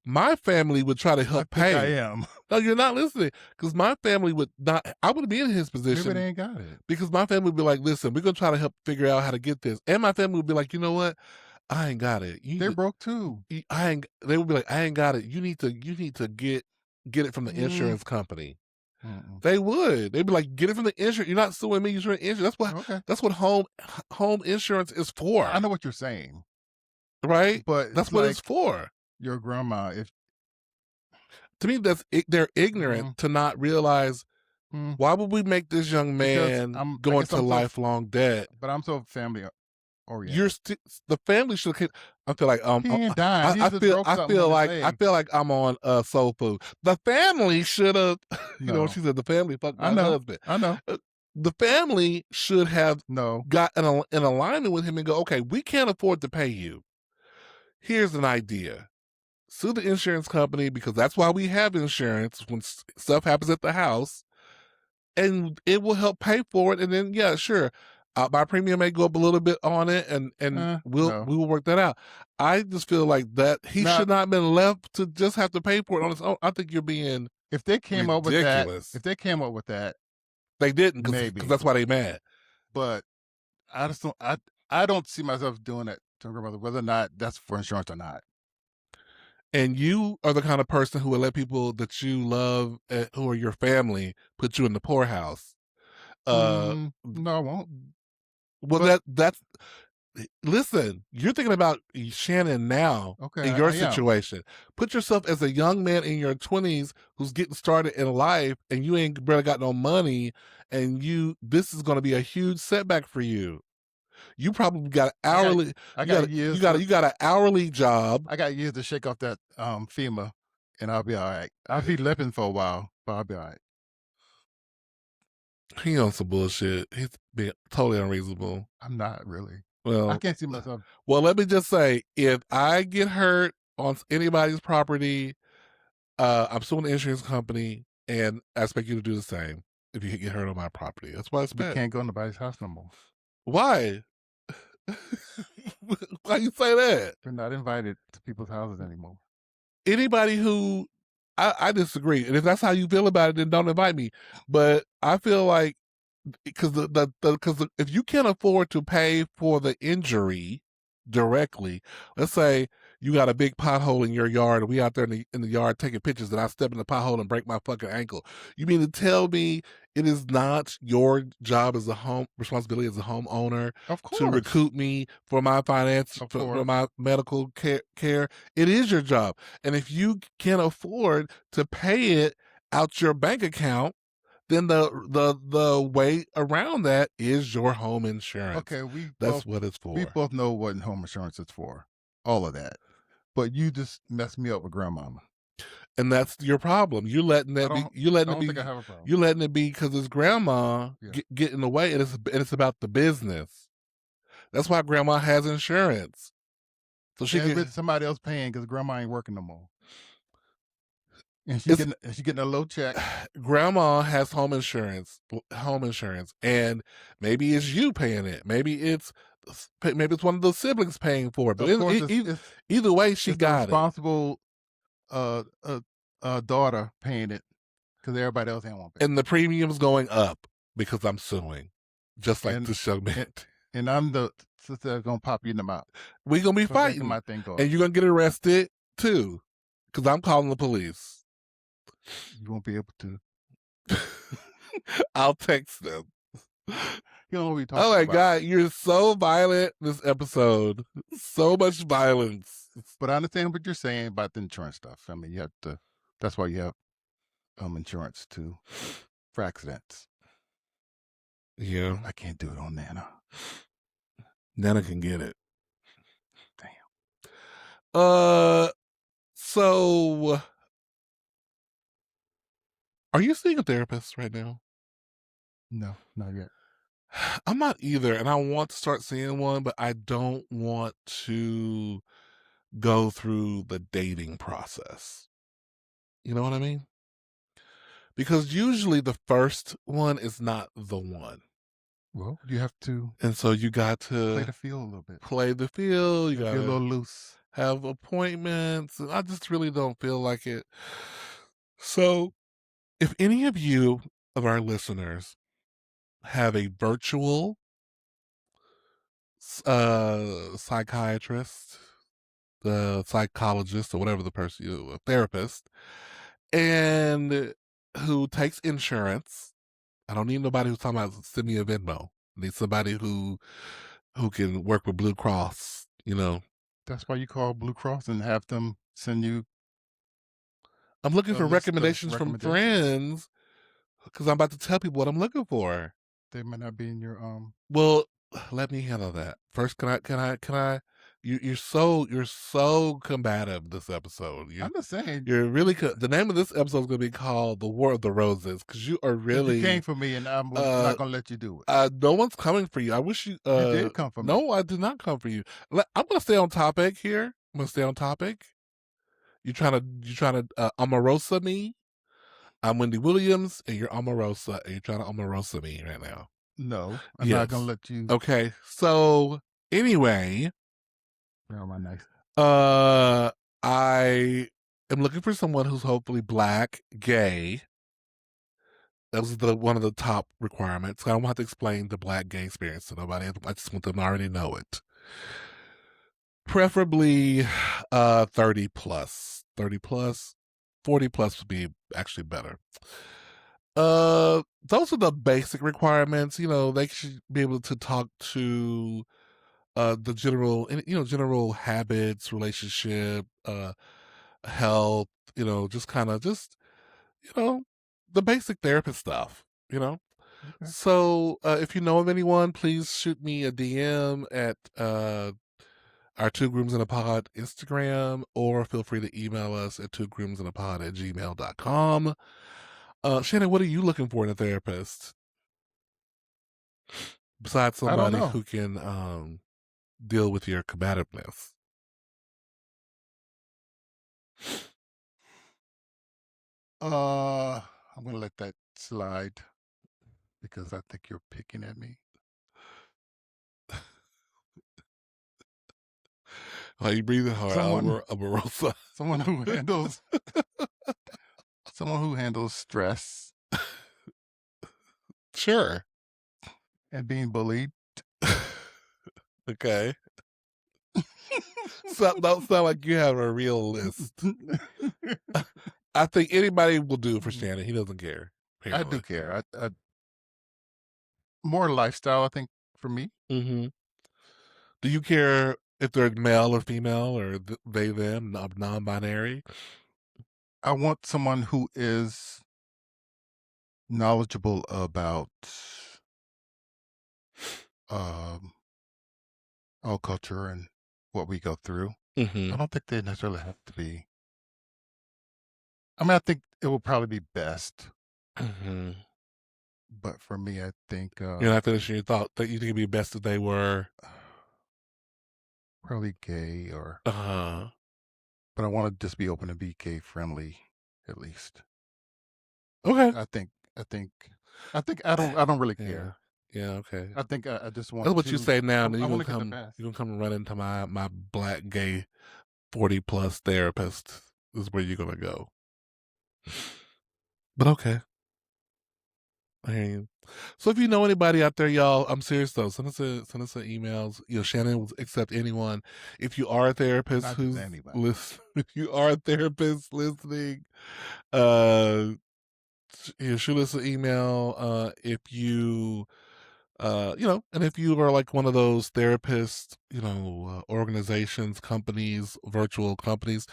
S1: My family would try to
S2: I
S1: help
S2: think I
S1: pay.
S2: am.
S1: No, you're not listening because my family would not. I would be in his
S2: Maybe they
S1: position
S2: ain't got it.
S1: because my family would be like, "Listen, we're gonna try to help figure out how to get this," and my family would be like, "You know what? I ain't got it.
S2: They're broke too.
S1: I ain't." They would be like, "I ain't got it. You need to get it from the
S2: Mm.
S1: insurance company."
S2: Mm-mm.
S1: They would. They'd be like, "Get it from the insurance. You're not suing me. You're suing insurance.
S2: Okay,
S1: That's what home insurance is
S2: I
S1: for,
S2: know what you're saying,
S1: right?
S2: but
S1: That's
S2: it's
S1: what it's
S2: like
S1: for."
S2: your grandma. If
S1: To me, they're ignorant
S2: mm,
S1: to not realize
S2: mm,
S1: why would we make this young
S2: because
S1: man
S2: I
S1: go
S2: guess
S1: into lifelong debt.
S2: I'm so family
S1: You're
S2: oriented.
S1: the family should. I feel like
S2: He ain't dying. He just broke something on his
S1: I
S2: leg.
S1: feel like I'm on soul food. The family should have. When
S2: No,
S1: she said the family fucked
S2: I
S1: my
S2: know,
S1: husband.
S2: I know.
S1: Uh, the family should have
S2: No,
S1: got in alignment with him and go, okay, we can't afford to pay you. Here's an idea. Sue the insurance company because that's why we have insurance when stuff happens at the house, and it will help pay for it. And then, yeah, sure, my premium may go up a little bit on it, and
S2: no.
S1: we will work that out. I just feel like that he
S2: Now,
S1: should not have been left to just have to pay for it on his own. I think you're being
S2: if they came up with that,
S1: ridiculous.
S2: they
S1: They didn't because
S2: maybe.
S1: that's why they mad.
S2: But I just don't. I don't see myself doing it to my grandmother, whether or not that's for insurance or not.
S1: And you are the kind of person who would let people that you love, who are your family, put you in the poorhouse. Uh,
S2: No, I won't.
S1: well,
S2: But
S1: that's Listen, you're thinking about Shannon now
S2: Okay,
S1: in
S2: I
S1: your
S2: am.
S1: situation. Put yourself as a young man in your 20s who's getting started in life and you ain't barely got no money and this is going to be a huge setback for you. You probably got
S2: I got
S1: hourly
S2: I got years to
S1: you got an hourly job.
S2: I got years to shake off that FEMA, and I'll be all right. I'll be limping for a while, but I'll be all right.
S1: He on some bullshit. He's being totally unreasonable.
S2: I'm not really. I
S1: Well,
S2: can't see myself.
S1: let me just say, if I get hurt on anybody's property, I'm suing the insurance company, and I expect you to do the same if you get hurt on my property. That's what I
S2: We
S1: expect.
S2: can't go to nobody's house no more.
S1: Why? Why you say that?
S2: We're not invited to people's houses anymore.
S1: Anybody who I disagree, and if that's how you feel about it, then don't invite me. But I feel like because if you can't afford to pay for the injury directly, let's say you got a big pothole in your yard and we out there in the yard taking pictures and I step in the pothole and break my fucking ankle. You mean to tell me it is not your job as a home responsibility as a homeowner
S2: Of
S1: to
S2: course,
S1: recoup me for my finance
S2: of
S1: for
S2: course.
S1: my medical care? It is your job. And if you can't afford to pay it out your bank account, then the way around that is your home insurance.
S2: Okay,
S1: That's what it's
S2: we
S1: for.
S2: both know what home insurance is for. All of that. But you just messed me up with grandmama.
S1: And that's your problem. You're letting
S2: I
S1: that be
S2: don't
S1: you're letting
S2: I
S1: it
S2: don't think I
S1: be
S2: have a problem.
S1: you're letting it be because his grandma
S2: Yeah.
S1: get in the way and it's about the business. That's why grandma has insurance. So she
S2: And
S1: can
S2: with somebody else paying because grandma ain't working no more. And
S1: it's
S2: she getting a low check.
S1: grandma has home insurance, and maybe it's you paying it. Maybe it's one of the siblings paying for it. But
S2: Of course
S1: either way, she
S2: it's the
S1: got it.
S2: responsible uh uh daughter paying it because everybody else ain't want to pay.
S1: And the premium's going up because I'm suing, just like
S2: And
S1: this young man.
S2: and, and I'm the sister that's gonna pop you in the mouth
S1: We're gonna be
S2: for making
S1: fighting,
S2: my thing go up.
S1: and you're gonna get arrested too, because I'm calling the police.
S2: You won't be able to.
S1: I'll text them.
S2: You know what we
S1: Oh
S2: talking
S1: my
S2: about.
S1: god, you're so violent this episode. So much violence.
S2: But I understand what you're saying about the insurance stuff. I mean, you have to. That's why you have insurance too for accidents.
S1: Yeah,
S2: I can't do it on Nana.
S1: Nana can get it.
S2: Damn.
S1: So are you seeing a therapist right now?
S2: No, not yet.
S1: I'm not either, and I want to start seeing one, but I don't want to go through the dating process. You know what I mean? Because usually the first one is not the one.
S2: Well, you have to
S1: And so you got
S2: play
S1: to
S2: the field a little bit.
S1: play the field, you
S2: Gotta
S1: got
S2: be a
S1: to
S2: little loose.
S1: have appointments, and I just really don't feel like it. So, if any of you of our listeners have a virtual psychiatrist, the psychologist, or whatever the person, a therapist, and who takes insurance. I don't need nobody who's talking about send me a Venmo. I need somebody who can work with Blue Cross. You know,
S2: That's why you call Blue Cross and have them send you
S1: I'm looking
S2: a
S1: for
S2: list of
S1: recommendations from
S2: recommendations.
S1: friends because I'm about to tell people what I'm looking for.
S2: They might not be in your
S1: Well, let me handle that first. Can I? You're so combative this episode.
S2: I'm just saying,
S1: You're really the name of this episode is going to be called "The War of the Roses" because you are
S2: because you came
S1: really
S2: for me and I'm
S1: uh
S2: not gonna let you do it.
S1: no one's coming for you. I wish you
S2: You did come for me.
S1: no, I did not come for you. I'm gonna stay on topic here. I'm gonna stay on topic. You trying to Omarosa me? I'm Wendy Williams and you're Omarosa and you're trying to Omarosa me right now.
S2: No, I'm not gonna
S1: Yes.
S2: let you.
S1: Okay. So anyway,
S2: Where am I nice?
S1: uh I am looking for someone who's hopefully black, gay. That was one of the top requirements. I don't have to explain the black gay experience to nobody. I just want them to already know it. Preferably 30 plus. 30 plus. 40 plus would be actually better. Those are the basic requirements. You know, they should be able to talk to the general, general habits, relationship, health, just kind of just, you know, the basic therapist stuff, you know?
S2: Okay.
S1: So, if you know of anyone, please shoot me a DM at our Two Grooms in a Pod Instagram, or feel free to email us at twogroomsinapod@gmail.com. Shannon, what are you looking for in a therapist besides
S2: I don't
S1: somebody
S2: know.
S1: who can deal with your combativeness?
S2: Uh, I'm gonna let that slide because I think you're picking at me.
S1: Are you breathing hard,
S2: Someone,
S1: Omarosa?
S2: someone who handles, someone who handles stress
S1: Sure.
S2: and being bullied.
S1: Okay. So, don't sound like you have a real list. I think anybody will do for Shannon. He doesn't care,
S2: I do
S1: apparently.
S2: care. I more lifestyle, I think, for me.
S1: Hmm. Do you care if they're male or female, or they, them, non binary?
S2: I want someone who is knowledgeable about um, our culture and what we go through.
S1: Hmm.
S2: I don't think they necessarily have to be. I mean, I think it will probably be best,
S1: Hmm.
S2: but for me, I think
S1: You're not finishing your thought that you think it'd be best if they were.
S2: probably gay or,
S1: Uh,
S2: but I want to just be open to be gay friendly, at least.
S1: okay.
S2: I think, I think, I don't really
S1: Yeah.
S2: care.
S1: Yeah. Okay.
S2: I think I just want
S1: That's what you
S2: to.
S1: say now, and then
S2: I
S1: you
S2: want
S1: gonna
S2: to get the
S1: come.
S2: pass.
S1: You gonna come and run into my black gay 40+ therapist. This is where you're gonna go. But okay. I hear you. So if you know anybody out there, y'all, I'm serious though. Send us emails. Shannon will accept anyone. If you are a therapist
S2: Not just
S1: who's
S2: anybody.
S1: listen, if you are a therapist listening, uh, shoot us an email. If you, and if you are like one of those therapists, organizations, companies, virtual companies,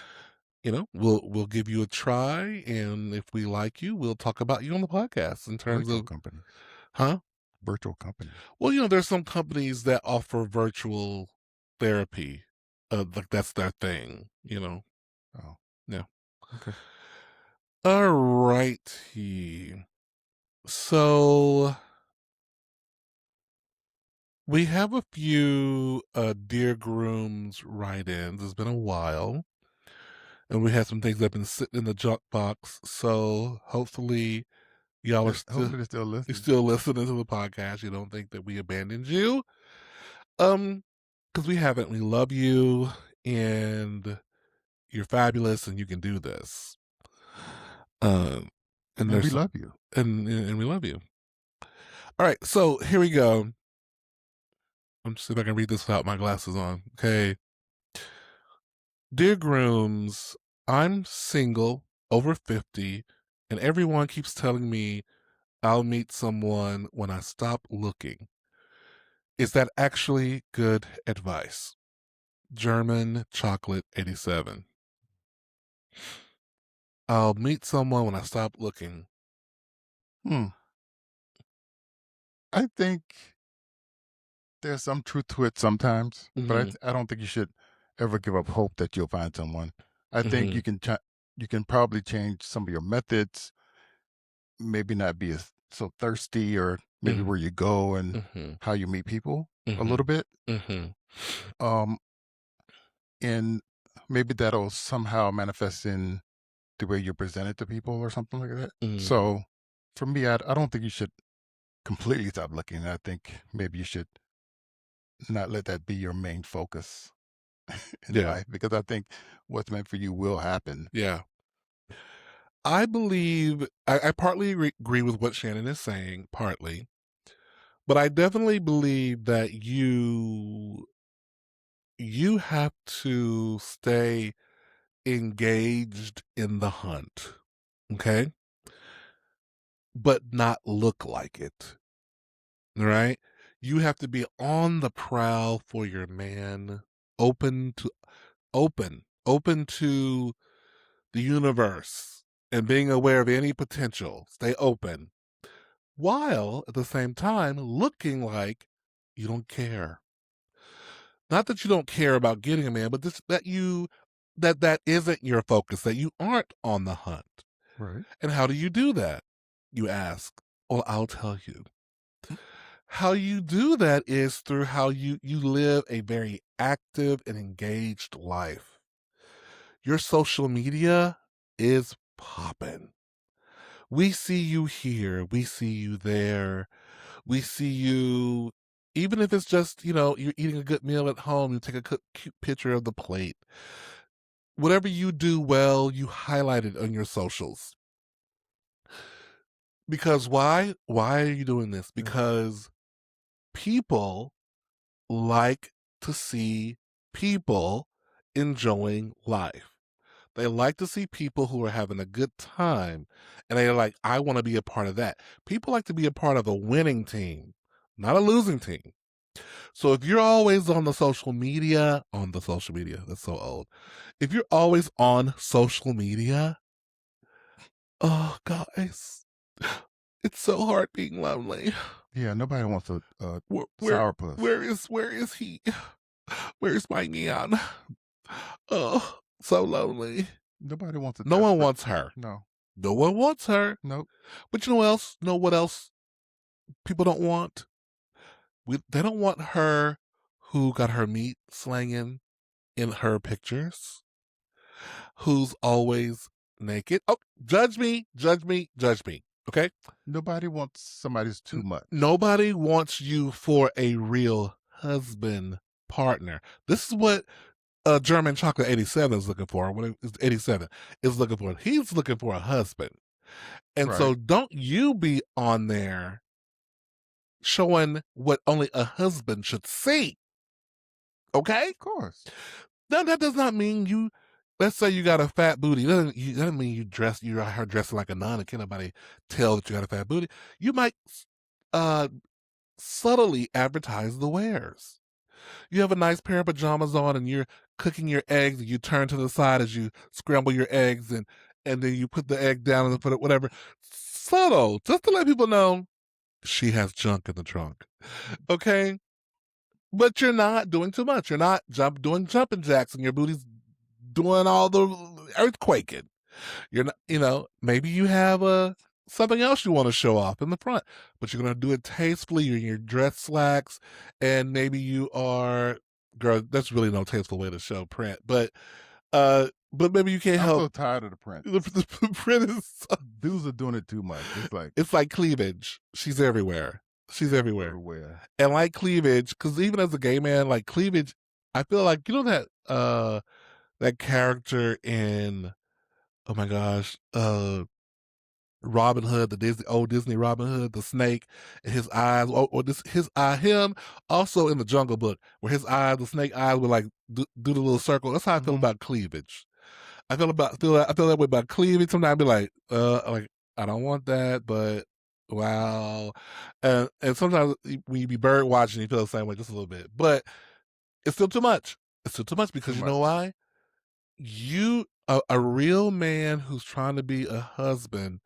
S1: we'll give you a try, and if we like you, we'll talk about you on the podcast in terms
S2: Virtual
S1: of,
S2: companies.
S1: huh?
S2: Virtual companies.
S1: Well, there's some companies that offer virtual therapy. Like that's their thing,
S2: Oh,
S1: Yeah.
S2: okay.
S1: All righty. So we have a few Dear Grooms write-ins. It's been a while. And we had some things that have been sitting in the junk box. So hopefully y'all are still
S2: Hopefully they're still
S1: you're
S2: listening.
S1: still listening to the podcast. You don't think that we abandoned you. Because we haven't. We love you, and you're fabulous, and you can do this. Um, and
S2: And
S1: there's
S2: we
S1: some,
S2: love you.
S1: and we love you. All right, so here we go. I'm just see if I can read this without my glasses on. Okay, dear grooms, I'm single, over 50, and everyone keeps telling me I'll meet someone when I stop looking. Is that actually good advice? German Chocolate 87. I'll meet someone when I stop looking.
S2: Hmm. I think there's some truth to it sometimes, but
S1: Hmm.
S2: I don't think you should ever give up hope that you'll find someone. I think
S1: Hmm.
S2: you can probably change some of your methods, maybe not be as so thirsty, or maybe
S1: Hmm.
S2: where you go and
S1: Hmm.
S2: how you meet people a
S1: Hmm.
S2: little bit.
S1: Hmm.
S2: Um, and maybe that'll somehow manifest in the way you're presented to people or something like that.
S1: Hmm.
S2: So for me, I don't think you should completely stop looking. I think maybe you should not let that be your main focus in
S1: Yeah.
S2: life, because I think what's meant for you will happen.
S1: Yeah. I believe I partly agree with what Shannon is saying, partly, but I definitely believe that you have to stay engaged in the hunt, okay? But not look like it. Right? You have to be on the prowl for your man, open to open to the universe and being aware of any potential. Stay open while at the same time looking like you don't care. Not that you don't care about getting a man, but this, that isn't your focus, that you aren't on the hunt.
S2: Right.
S1: And how do you do that? You ask. Well, I'll tell you.
S2: Mm.
S1: How you do that is through how you live a very active and engaged life. Your social media is popping. We see you here, we see you there, we see you, even if it's just, you're eating a good meal at home, you take a cute picture of the plate. Whatever you do well, you highlight it on your socials. Because why? Why are you doing this?
S2: Yeah.
S1: Because people like to see people enjoying life. They like to see people who are having a good time, and they're like, I want to be a part of that. People like to be a part of a winning team, not a losing team. So if you're always on the social media, that's so old. If you're always on social media, oh, guys, it's so hard being lonely.
S2: Yeah, nobody wants a
S1: Where, where,
S2: sourpuss.
S1: where is he? Where's my man? Oh, so lonely.
S2: Nobody wants a
S1: No one
S2: desperate.
S1: wants her.
S2: No.
S1: No one wants her.
S2: Nope.
S1: But you know what else? Know what else people don't want? They don't want her who got her meat slanging in her pictures, who's always naked. Oh, judge me, judge me, judge me. Okay?
S2: Nobody wants somebody's too much.
S1: Nobody wants you for a real husband partner. This is what German Chocolate 87 is looking for. What is 87 is looking for? He's looking for a husband. And
S2: Right.
S1: so don't you be on there showing what only a husband should see. Okay?
S2: Of course.
S1: Now that does not mean you. Let's say you got a fat booty. That doesn't mean you're out here dressing like a nun and can't nobody tell that you got a fat booty. You might uh subtly advertise the wares. You have a nice pair of pajamas on and you're cooking your eggs and you turn to the side as you scramble your eggs and then you put the egg down and put it whatever. Subtle, just to let people know she has junk in the trunk. Okay? But you're not doing too much. You're not doing jumping jacks and your booty's doing all the earthquaking. You're not, maybe you have something else you want to show off in the front, but you're going to do it tastefully. You're in your dress slacks, and maybe you are, girl, that's really no tasteful way to show print, but maybe you can't
S2: I'm
S1: help.
S2: so tired of the print.
S1: The print is,
S2: Dudes are doing it too much.
S1: it's like cleavage. She's everywhere. She's everywhere.
S2: Everywhere.
S1: And like cleavage, because even as a gay man, like cleavage, I feel like, that character in, oh my gosh, Robin Hood, the old Disney Robin Hood, the snake, and his eyes, or this his eye, him also in the Jungle Book, where his eyes, the snake eyes, would like do the little circle. That's how I feel
S2: Mhm.
S1: about cleavage. I feel that way about cleavage. Sometimes I be like I don't want that, but wow, and sometimes when you be bird watching, you feel the same way just a little bit, but it's still too much. It's still too much
S2: Too
S1: because you know
S2: much.
S1: why? A real man who's trying to be a husband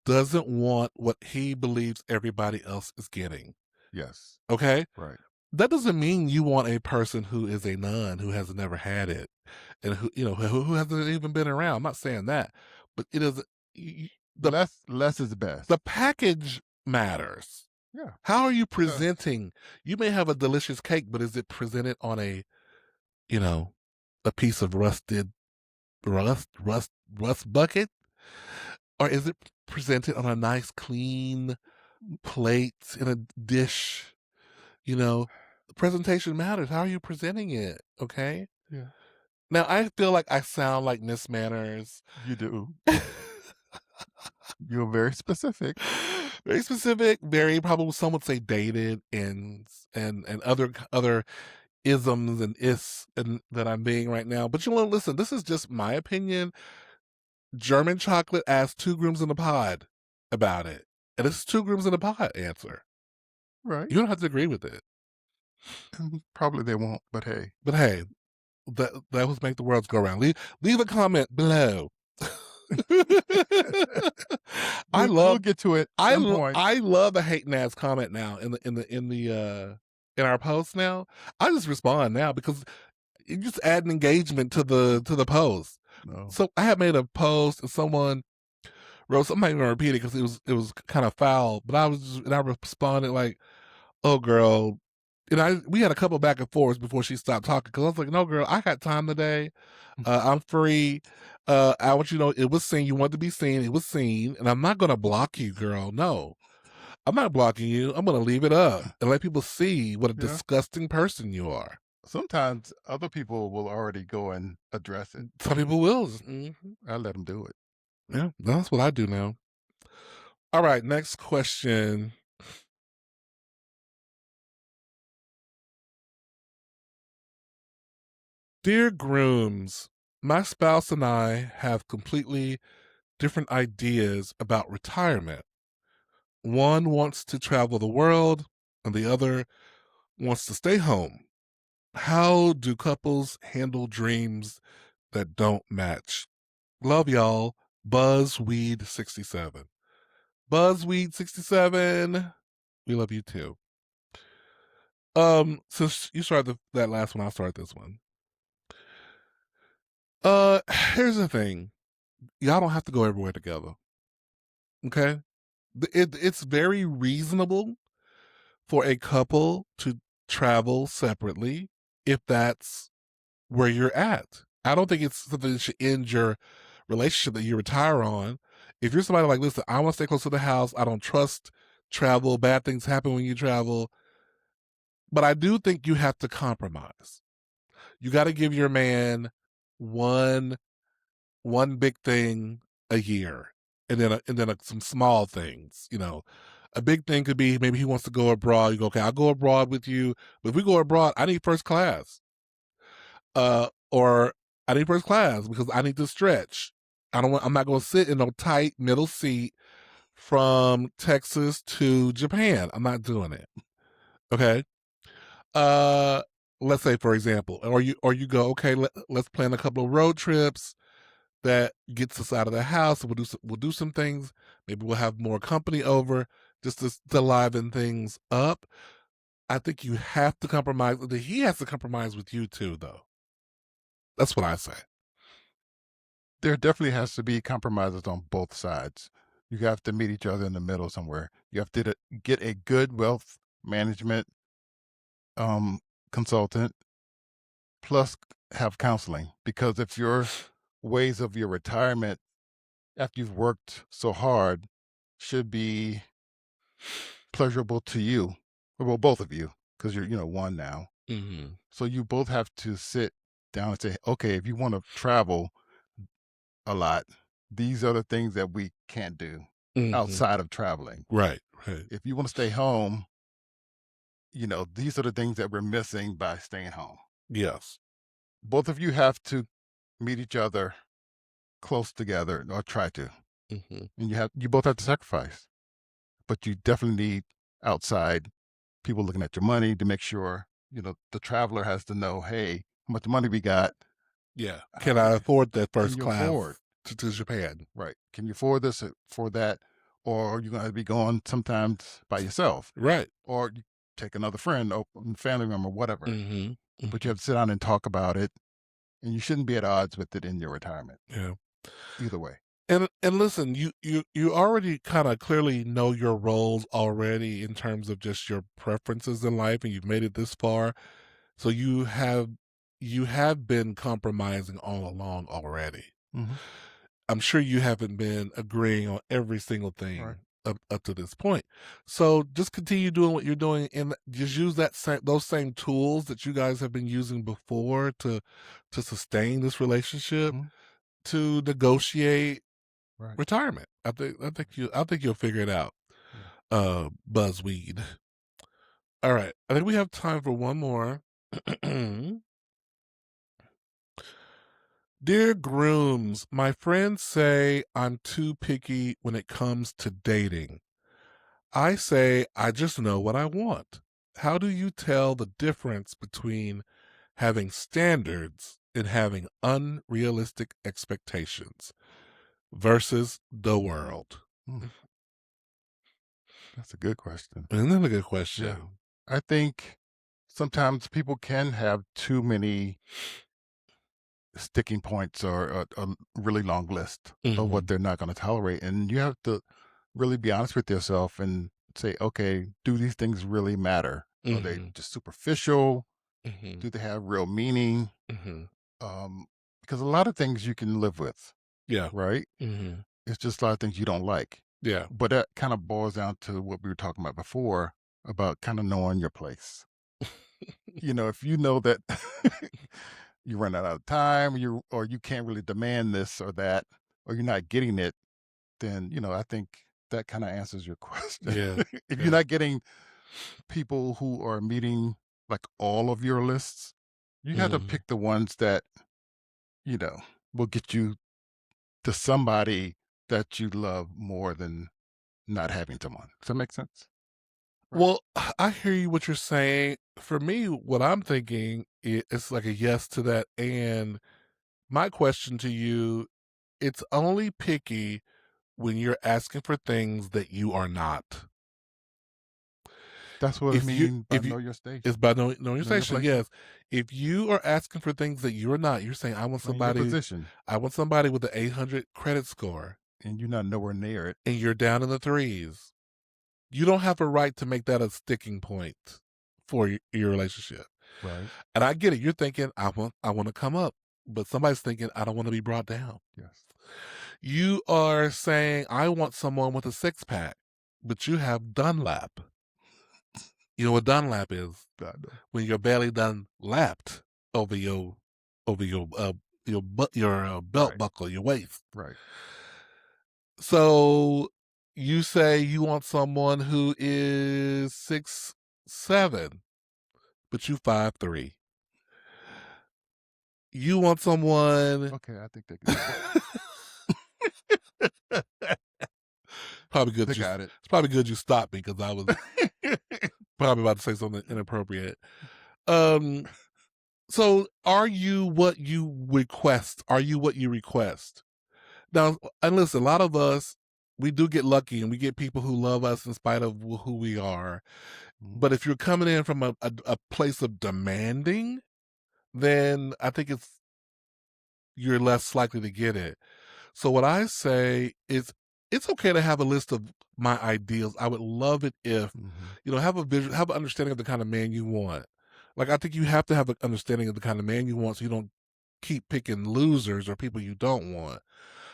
S1: doesn't want what he believes everybody else is getting.
S2: Yes.
S1: Okay?
S2: Right.
S1: That doesn't mean you want a person who is a nun who has never had it and who hasn't even been around. I'm not saying that, but it is the
S2: Less is
S1: the
S2: best.
S1: package matters.
S2: Yeah.
S1: How are you
S2: It does.
S1: presenting? You may have a delicious cake, but is it presented on you know, a piece of rust bucket? Or is it presented on a nice, clean plate in a dish? The presentation matters. How are you presenting it? Okay.
S2: Yeah.
S1: Now I feel like I sound like Miss Manners.
S2: You do. You're very specific.
S1: Very specific, very probably some would say dated and other isms and is and that I'm being right now. But listen, this is just my opinion. German chocolate asked two grooms in a pod about it. And this is two grooms in a pod answer.
S2: Right.
S1: You don't have to agree with it.
S2: And probably they won't, but hey,
S1: But hey, that was make the worlds go round. Leave a comment below. I
S2: we'll
S1: love
S2: get to it some point.
S1: I love a hate and ass comment now in our posts now. I just respond now because you just add an engagement to the post.
S2: No.
S1: So I had made a post and someone wrote something. I'm not even repeat it because it was kind of foul. But I responded like, "Oh, girl," and we had a couple back and forths before she stopped talking because I was like, "No, girl, I got time today. I'm free. I want you to know it was seen. You want to be seen. It was seen, and I'm not gonna block you, girl. No, I'm not blocking you. I'm gonna leave it up and let people see what a
S2: Yeah.
S1: disgusting person you are.
S2: Sometimes other people will already go and address it.
S1: Some people will. Mhm.
S2: I let them do it.
S1: Yeah, that's what I do now. All right, next question. Dear Grooms, my spouse and I have completely different ideas about retirement. One wants to travel the world, and the other wants to stay home. How do couples handle dreams that don't match? Love y'all. Buzzweed67. Buzzweed67. We love you too. Since you started that last one, I'll start this one. Here's the thing. Y'all don't have to go everywhere together. Okay? It's very reasonable for a couple to travel separately if that's where you're at. I don't think it's something that should end your relationship that you retire on. If you're somebody like, listen, I want to stay close to the house. I don't trust travel. Bad things happen when you travel. But I do think you have to compromise. You got to give your man one one big thing a year, and then some small things. You know, a big thing could be maybe he wants to go abroad. You go, okay, I'll go abroad with you, but if we go abroad, I need first class. Or I need first class because I need to stretch. I'm not going to sit in a tight middle seat from Texas to Japan. I'm not doing it. Okay. Uh, let's say for example, or you go, okay, let's plan a couple of road trips that gets us out of the house. We'll do some things. Maybe we'll have more company over just to liven things up. I think you have to compromise. He has to compromise with you too, though. That's what I say.
S2: There definitely has to be compromises on both sides. You have to meet each other in the middle somewhere. You have to get a good wealth management um, consultant, plus have counseling. Because if your ways of your retirement after you've worked so hard should be pleasurable to you, well, both of you, because you're one now.
S1: Hmm.
S2: So you both have to sit down and say, okay, if you want to travel a lot, these are the things that we can't do
S1: Hmm.
S2: outside of traveling.
S1: Right. Right.
S2: If you want to stay home, these are the things that we're missing by staying home.
S1: Yes.
S2: Both of you have to meet each other close together or try to.
S1: Hmm.
S2: And you both have to sacrifice. But you definitely need outside people looking at your money to make sure, the traveler has to know, hey, how much money we got.
S1: Yeah. Can
S2: Uh,
S1: I afford that
S2: can
S1: first
S2: you afford?
S1: class to Japan?
S2: Right. Can you afford this for that? Or are you going to be going sometimes by yourself?
S1: Right.
S2: Or you take another friend or family member, whatever.
S1: Hmm.
S2: But you
S1: Hmm.
S2: have to sit down and talk about it. And you shouldn't be at odds with it in your retirement,
S1: Yeah.
S2: either way.
S1: And listen, you already kind of clearly know your roles already in terms of just your preferences in life, and you've made it this far. So you have been compromising all along already.
S2: Hmm.
S1: I'm sure you haven't been agreeing on every single
S2: Right.
S1: thing up to this point. So just continue doing what you're doing and just use those same tools that you guys have been using before to sustain this relationship
S2: Hmm.
S1: to negotiate
S2: Right.
S1: retirement. I think you'll figure it out.
S2: Yeah.
S1: Buzzweed. All right. I think we have time for one more. Dear Grooms, my friends say I'm too picky when it comes to dating. I say, I just know what I want. How do you tell the difference between having standards and having unrealistic expectations versus the world?
S2: Mm, that's a good question.
S1: Isn't that a good
S2: Yeah.
S1: question?
S2: I think sometimes people can have too many sticking points or a really long list of what
S1: Mhm,
S2: they're not going to tolerate. And you have to really be honest with yourself and say, okay, do these things really matter? Are they
S1: mhm,
S2: just superficial?
S1: mhm,
S2: Do they have real meaning?
S1: mhm.
S2: Um, because a lot of things you can live with,
S1: Yeah.
S2: right?
S1: Mhm.
S2: It's just a lot of things you don't like.
S1: Yeah.
S2: But that kind of boils down to what we were talking about before about kind of knowing your place. If you know that you run out of time, or you can't really demand this or that, or you're not getting it, then I think that kind of answers your question.
S1: Yeah.
S2: If you're
S1: Yeah.
S2: not getting people who are meeting like all of your lists, you have to
S1: Mhm.
S2: pick the ones that you know will get you to somebody that you love more than not having someone. Does that make sense? Right.
S1: Well, I hear you what you're saying. For me, what I'm thinking it's like a yes to that. And my question to you, it's only picky when you're asking for things that you are not.
S2: That's what I mean by
S1: If you
S2: know your
S1: it's
S2: station,
S1: by knowing your
S2: know your
S1: station,
S2: place,
S1: yes. If you are asking for things that you're not, you're saying
S2: know your position,
S1: I want somebody with an 800 credit score
S2: and you're not nowhere near it.
S1: and you're down in the threes. You don't have a right to make that a sticking point for your relationship.
S2: Right.
S1: And I get it. You're thinking, I want to come up, but somebody's thinking, I don't want to be brought down.
S2: Yes.
S1: You are saying, I want someone with a six pack, but you have Dunlap. You know what Dunlap is?
S2: I know.
S1: When your belly done lapped over over your belt
S2: Right.
S1: buckle, your waist.
S2: Right.
S1: So you say you want someone who is 6'7", but you 5'3". You want someone
S2: Okay, I think they can do it.
S1: probably good
S2: They
S1: you
S2: got it.
S1: it's probably good you stopped me because I was probably about to say something inappropriate. Um, so are you what you request? Are you what you request? Now, and listen, a lot of us, we do get lucky and we get people who love us in spite of who we are.
S2: Mhm.
S1: But if you're coming in from a place of demanding, then I think you're less likely to get it. So what I say is it's okay to have a list of my ideals. I would love it if,
S2: Mhm.
S1: have a vision, have an understanding of the kind of man you want. Like I think you have to have an understanding of the kind of man you want so you don't keep picking losers or people you don't want.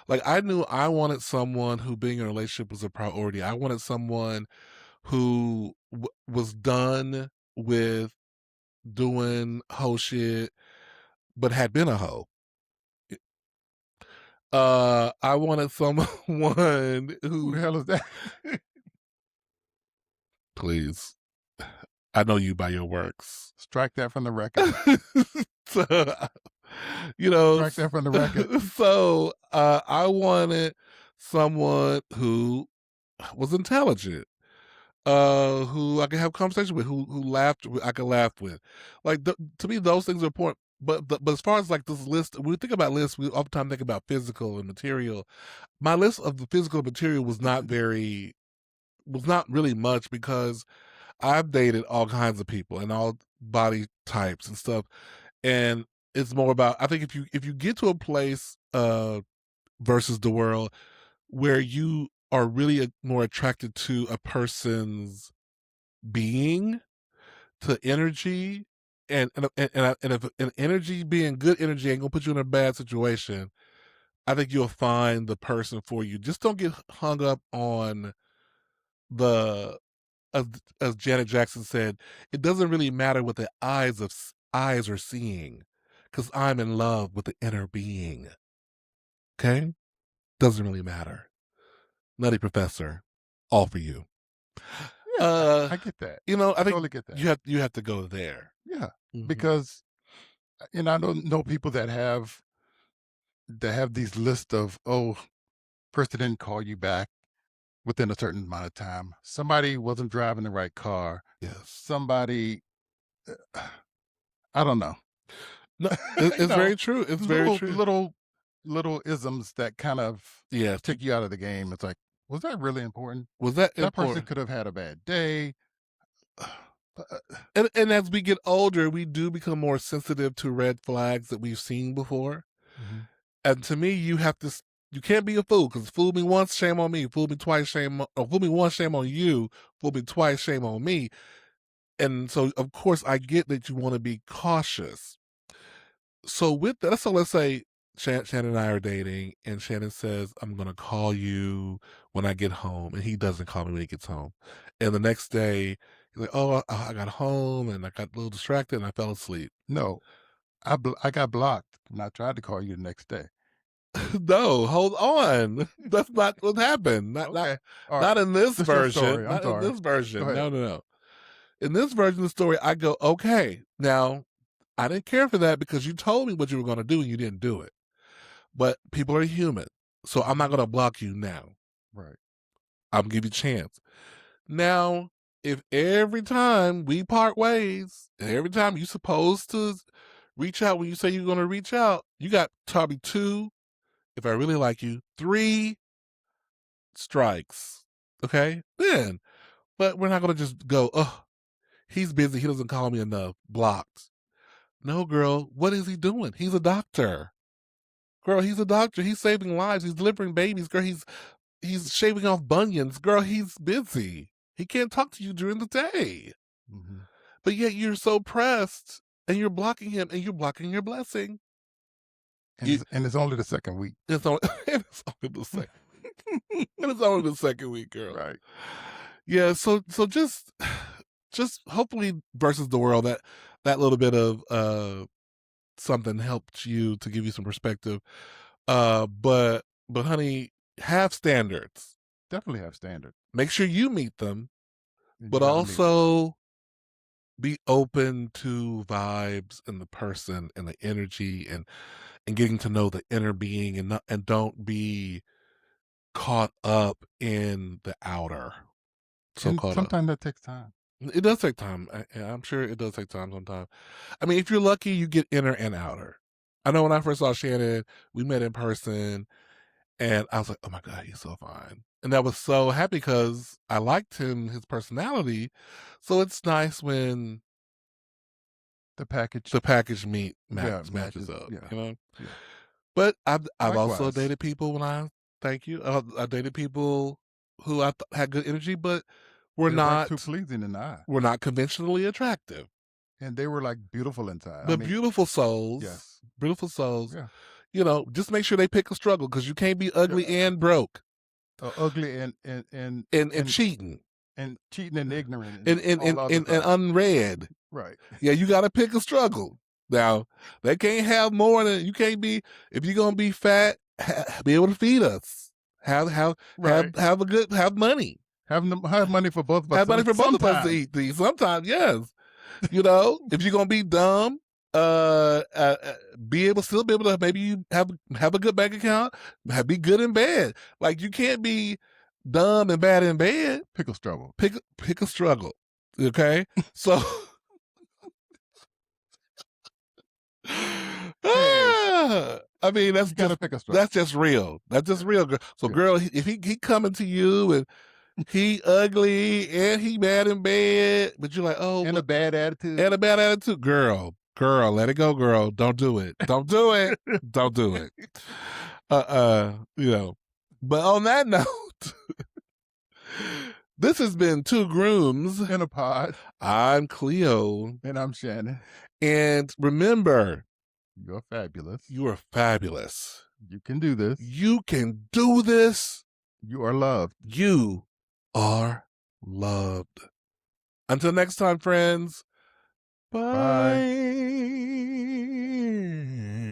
S1: Like I knew I wanted someone who being in a relationship was a priority. I wanted someone who was done with doing hoe shit, but had been a hoe. I wanted someone
S2: Who the
S1: who
S2: hell is that?
S1: please. I know you by your works.
S2: Strike that from the record.
S1: So, you know,
S2: Strike that from the record.
S1: so I wanted someone who was intelligent, who I could have conversation with, I could laugh with. Like to me, those things are important. But as far as like this list, when we think about lists, we oftentimes think about physical and material. My list of the physical material was not really much because I've dated all kinds of people and all body types and stuff, and it's more about I think if you get to a place versus the world where you are really more attracted to a person's being, to energy, and if an energy being good energy ain't gonna put you in a bad situation, I think you'll find the person for you. Just don't get hung up on the as Janet Jackson said, it doesn't really matter what the eyes are seeing, because I'm in love with the inner being. Okay, doesn't really matter. Nutty Professor, all for you.
S2: Yeah,
S1: Uh,
S2: I get that.
S1: I think
S2: Totally get that.
S1: you have to go there.
S2: Yeah,
S1: Hmm.
S2: because I don't know people that have these lists of, oh, person didn't call you back. within a certain amount of time. Somebody wasn't driving the right car.
S1: Yes.
S2: Somebody, I don't know.
S1: No,
S2: You
S1: it's
S2: know,
S1: very true. It's very
S2: little
S1: true.
S2: little little isms that kind of
S1: Yes.
S2: take you out of the game. It's like, was that really important?
S1: Was that
S2: That person
S1: important?
S2: could have had a bad day.
S1: And as we get older, we do become more sensitive to red flags that we've seen before.
S2: Mhm.
S1: And to me, you can't be a fool, because fool me once, shame on me. Fool me twice, or fool me once, shame on you. Fool me twice, shame on me. And so, of course, I get that you want to be cautious. So with that, so let's say Shannon and I are dating, and Shannon says, "I'm going to call you when I get home," and he doesn't call me when he gets home. And the next day, he's like, "Oh, I got home and I got a little distracted and I fell asleep."
S2: No, I got blocked and I tried to call you the next day.
S1: No, hold on. That's not what happened.
S2: Okay. All right.
S1: Not in this
S2: That's your
S1: version.
S2: story. I'm
S1: Not in
S2: sorry.
S1: this
S2: Go
S1: version.
S2: ahead.
S1: No, no, no. In this version of the story, I go, okay, now I didn't care for that because you told me what you were going to do and you didn't do it. But people are human. So I'm not
S2: Mhm.
S1: going to block you now.
S2: Right.
S1: I'm going to give you a chance. Now, if every time we part ways, and every time you're supposed to reach out when you say you're going to reach out, you got probably two, if I really like you, three strikes. Okay? Then, but we're not going to just go, oh, he's busy. He doesn't call me enough. Blocked. No, girl, what is he doing? He's a doctor. Girl, he's a doctor. He's saving lives. He's delivering babies. Girl, he's shaving off bunions. Girl, he's busy. He can't talk to you during the day.
S2: Mhm.
S1: But yet you're so pressed and you're blocking him and you're blocking your blessing.
S2: And
S1: You,
S2: it's only the second week.
S1: it's only, it's only the second. And it's only the second week, girl.
S2: Right.
S1: Yeah, so just hopefully versus the world, that little bit of something helped you to give you some perspective. But honey, have standards.
S2: Definitely have standard,
S1: Make sure you meet them,
S2: and you
S1: but
S2: got to meet them.
S1: also be open to vibes and the person and the energy and getting to know the inner being, and don't be caught up in the outer. So
S2: And
S1: caught up.
S2: sometimes that takes time.
S1: It does take time. I'm sure it does take time sometimes. I mean, if you're lucky, you get inner and outer. I know when I first saw Shannon, we met in person, and I was like, oh my God, he's so fine. And I was so happy because I liked him, his personality. So it's nice when
S2: The package,
S1: the package
S2: yeah,
S1: matches
S2: matches.
S1: up,
S2: Yeah,
S1: you know?
S2: yeah.
S1: But I've also
S2: Likewise,
S1: dated people when thank you. I dated people who had good energy, but were
S2: they weren't too
S1: not
S2: pleasing in the eye,
S1: were not conventionally attractive.
S2: and they were like beautiful inside. I
S1: But
S2: mean,
S1: beautiful souls,
S2: yes,
S1: beautiful souls.
S2: yeah,
S1: Just make sure they pick a struggle, because you can't be ugly
S2: yeah.
S1: and broke
S2: Ugly and and and
S1: and
S2: and
S1: cheating
S2: and cheating and ignorant and
S1: and and
S2: all
S1: and,
S2: the other
S1: and, and
S2: stuff.
S1: unread.
S2: Right,
S1: Yeah, you got to pick a struggle. Now, they can't have more than you can't be. If you're gonna be fat, be able to feed us.
S2: right.
S1: Have money.
S2: Have money for both of us
S1: Have money for both of us to
S2: sometimes.
S1: eat these. Sometimes, yes. If you're gonna be dumb, be able still be able to maybe you have a good bank account, be good in bed. Like, you can't be dumb and bad in bed.
S2: Pickle struggle.
S1: Pick a struggle. Okay, so.
S2: Hey,
S1: I mean,
S2: you got to pick a struggle.
S1: that's just real. That's just
S2: Yeah,
S1: real, girl. So,
S2: yeah.
S1: girl, if he coming to you and he ugly and he mad in bed, but you're like, oh,
S2: And a
S1: but
S2: bad attitude.
S1: and a bad attitude, girl, let it go, girl. Don't do it. Don't do it. Don't do it. You know. But on that note, this has been Two Grooms.
S2: In a pod.
S1: I'm Cleo,
S2: And I'm Shannon.
S1: and remember,
S2: You're fabulous.
S1: you are fabulous.
S2: You can do this.
S1: You can do this.
S2: You are loved.
S1: You are loved. Until next time, friends.
S2: Bye.
S1: Bye.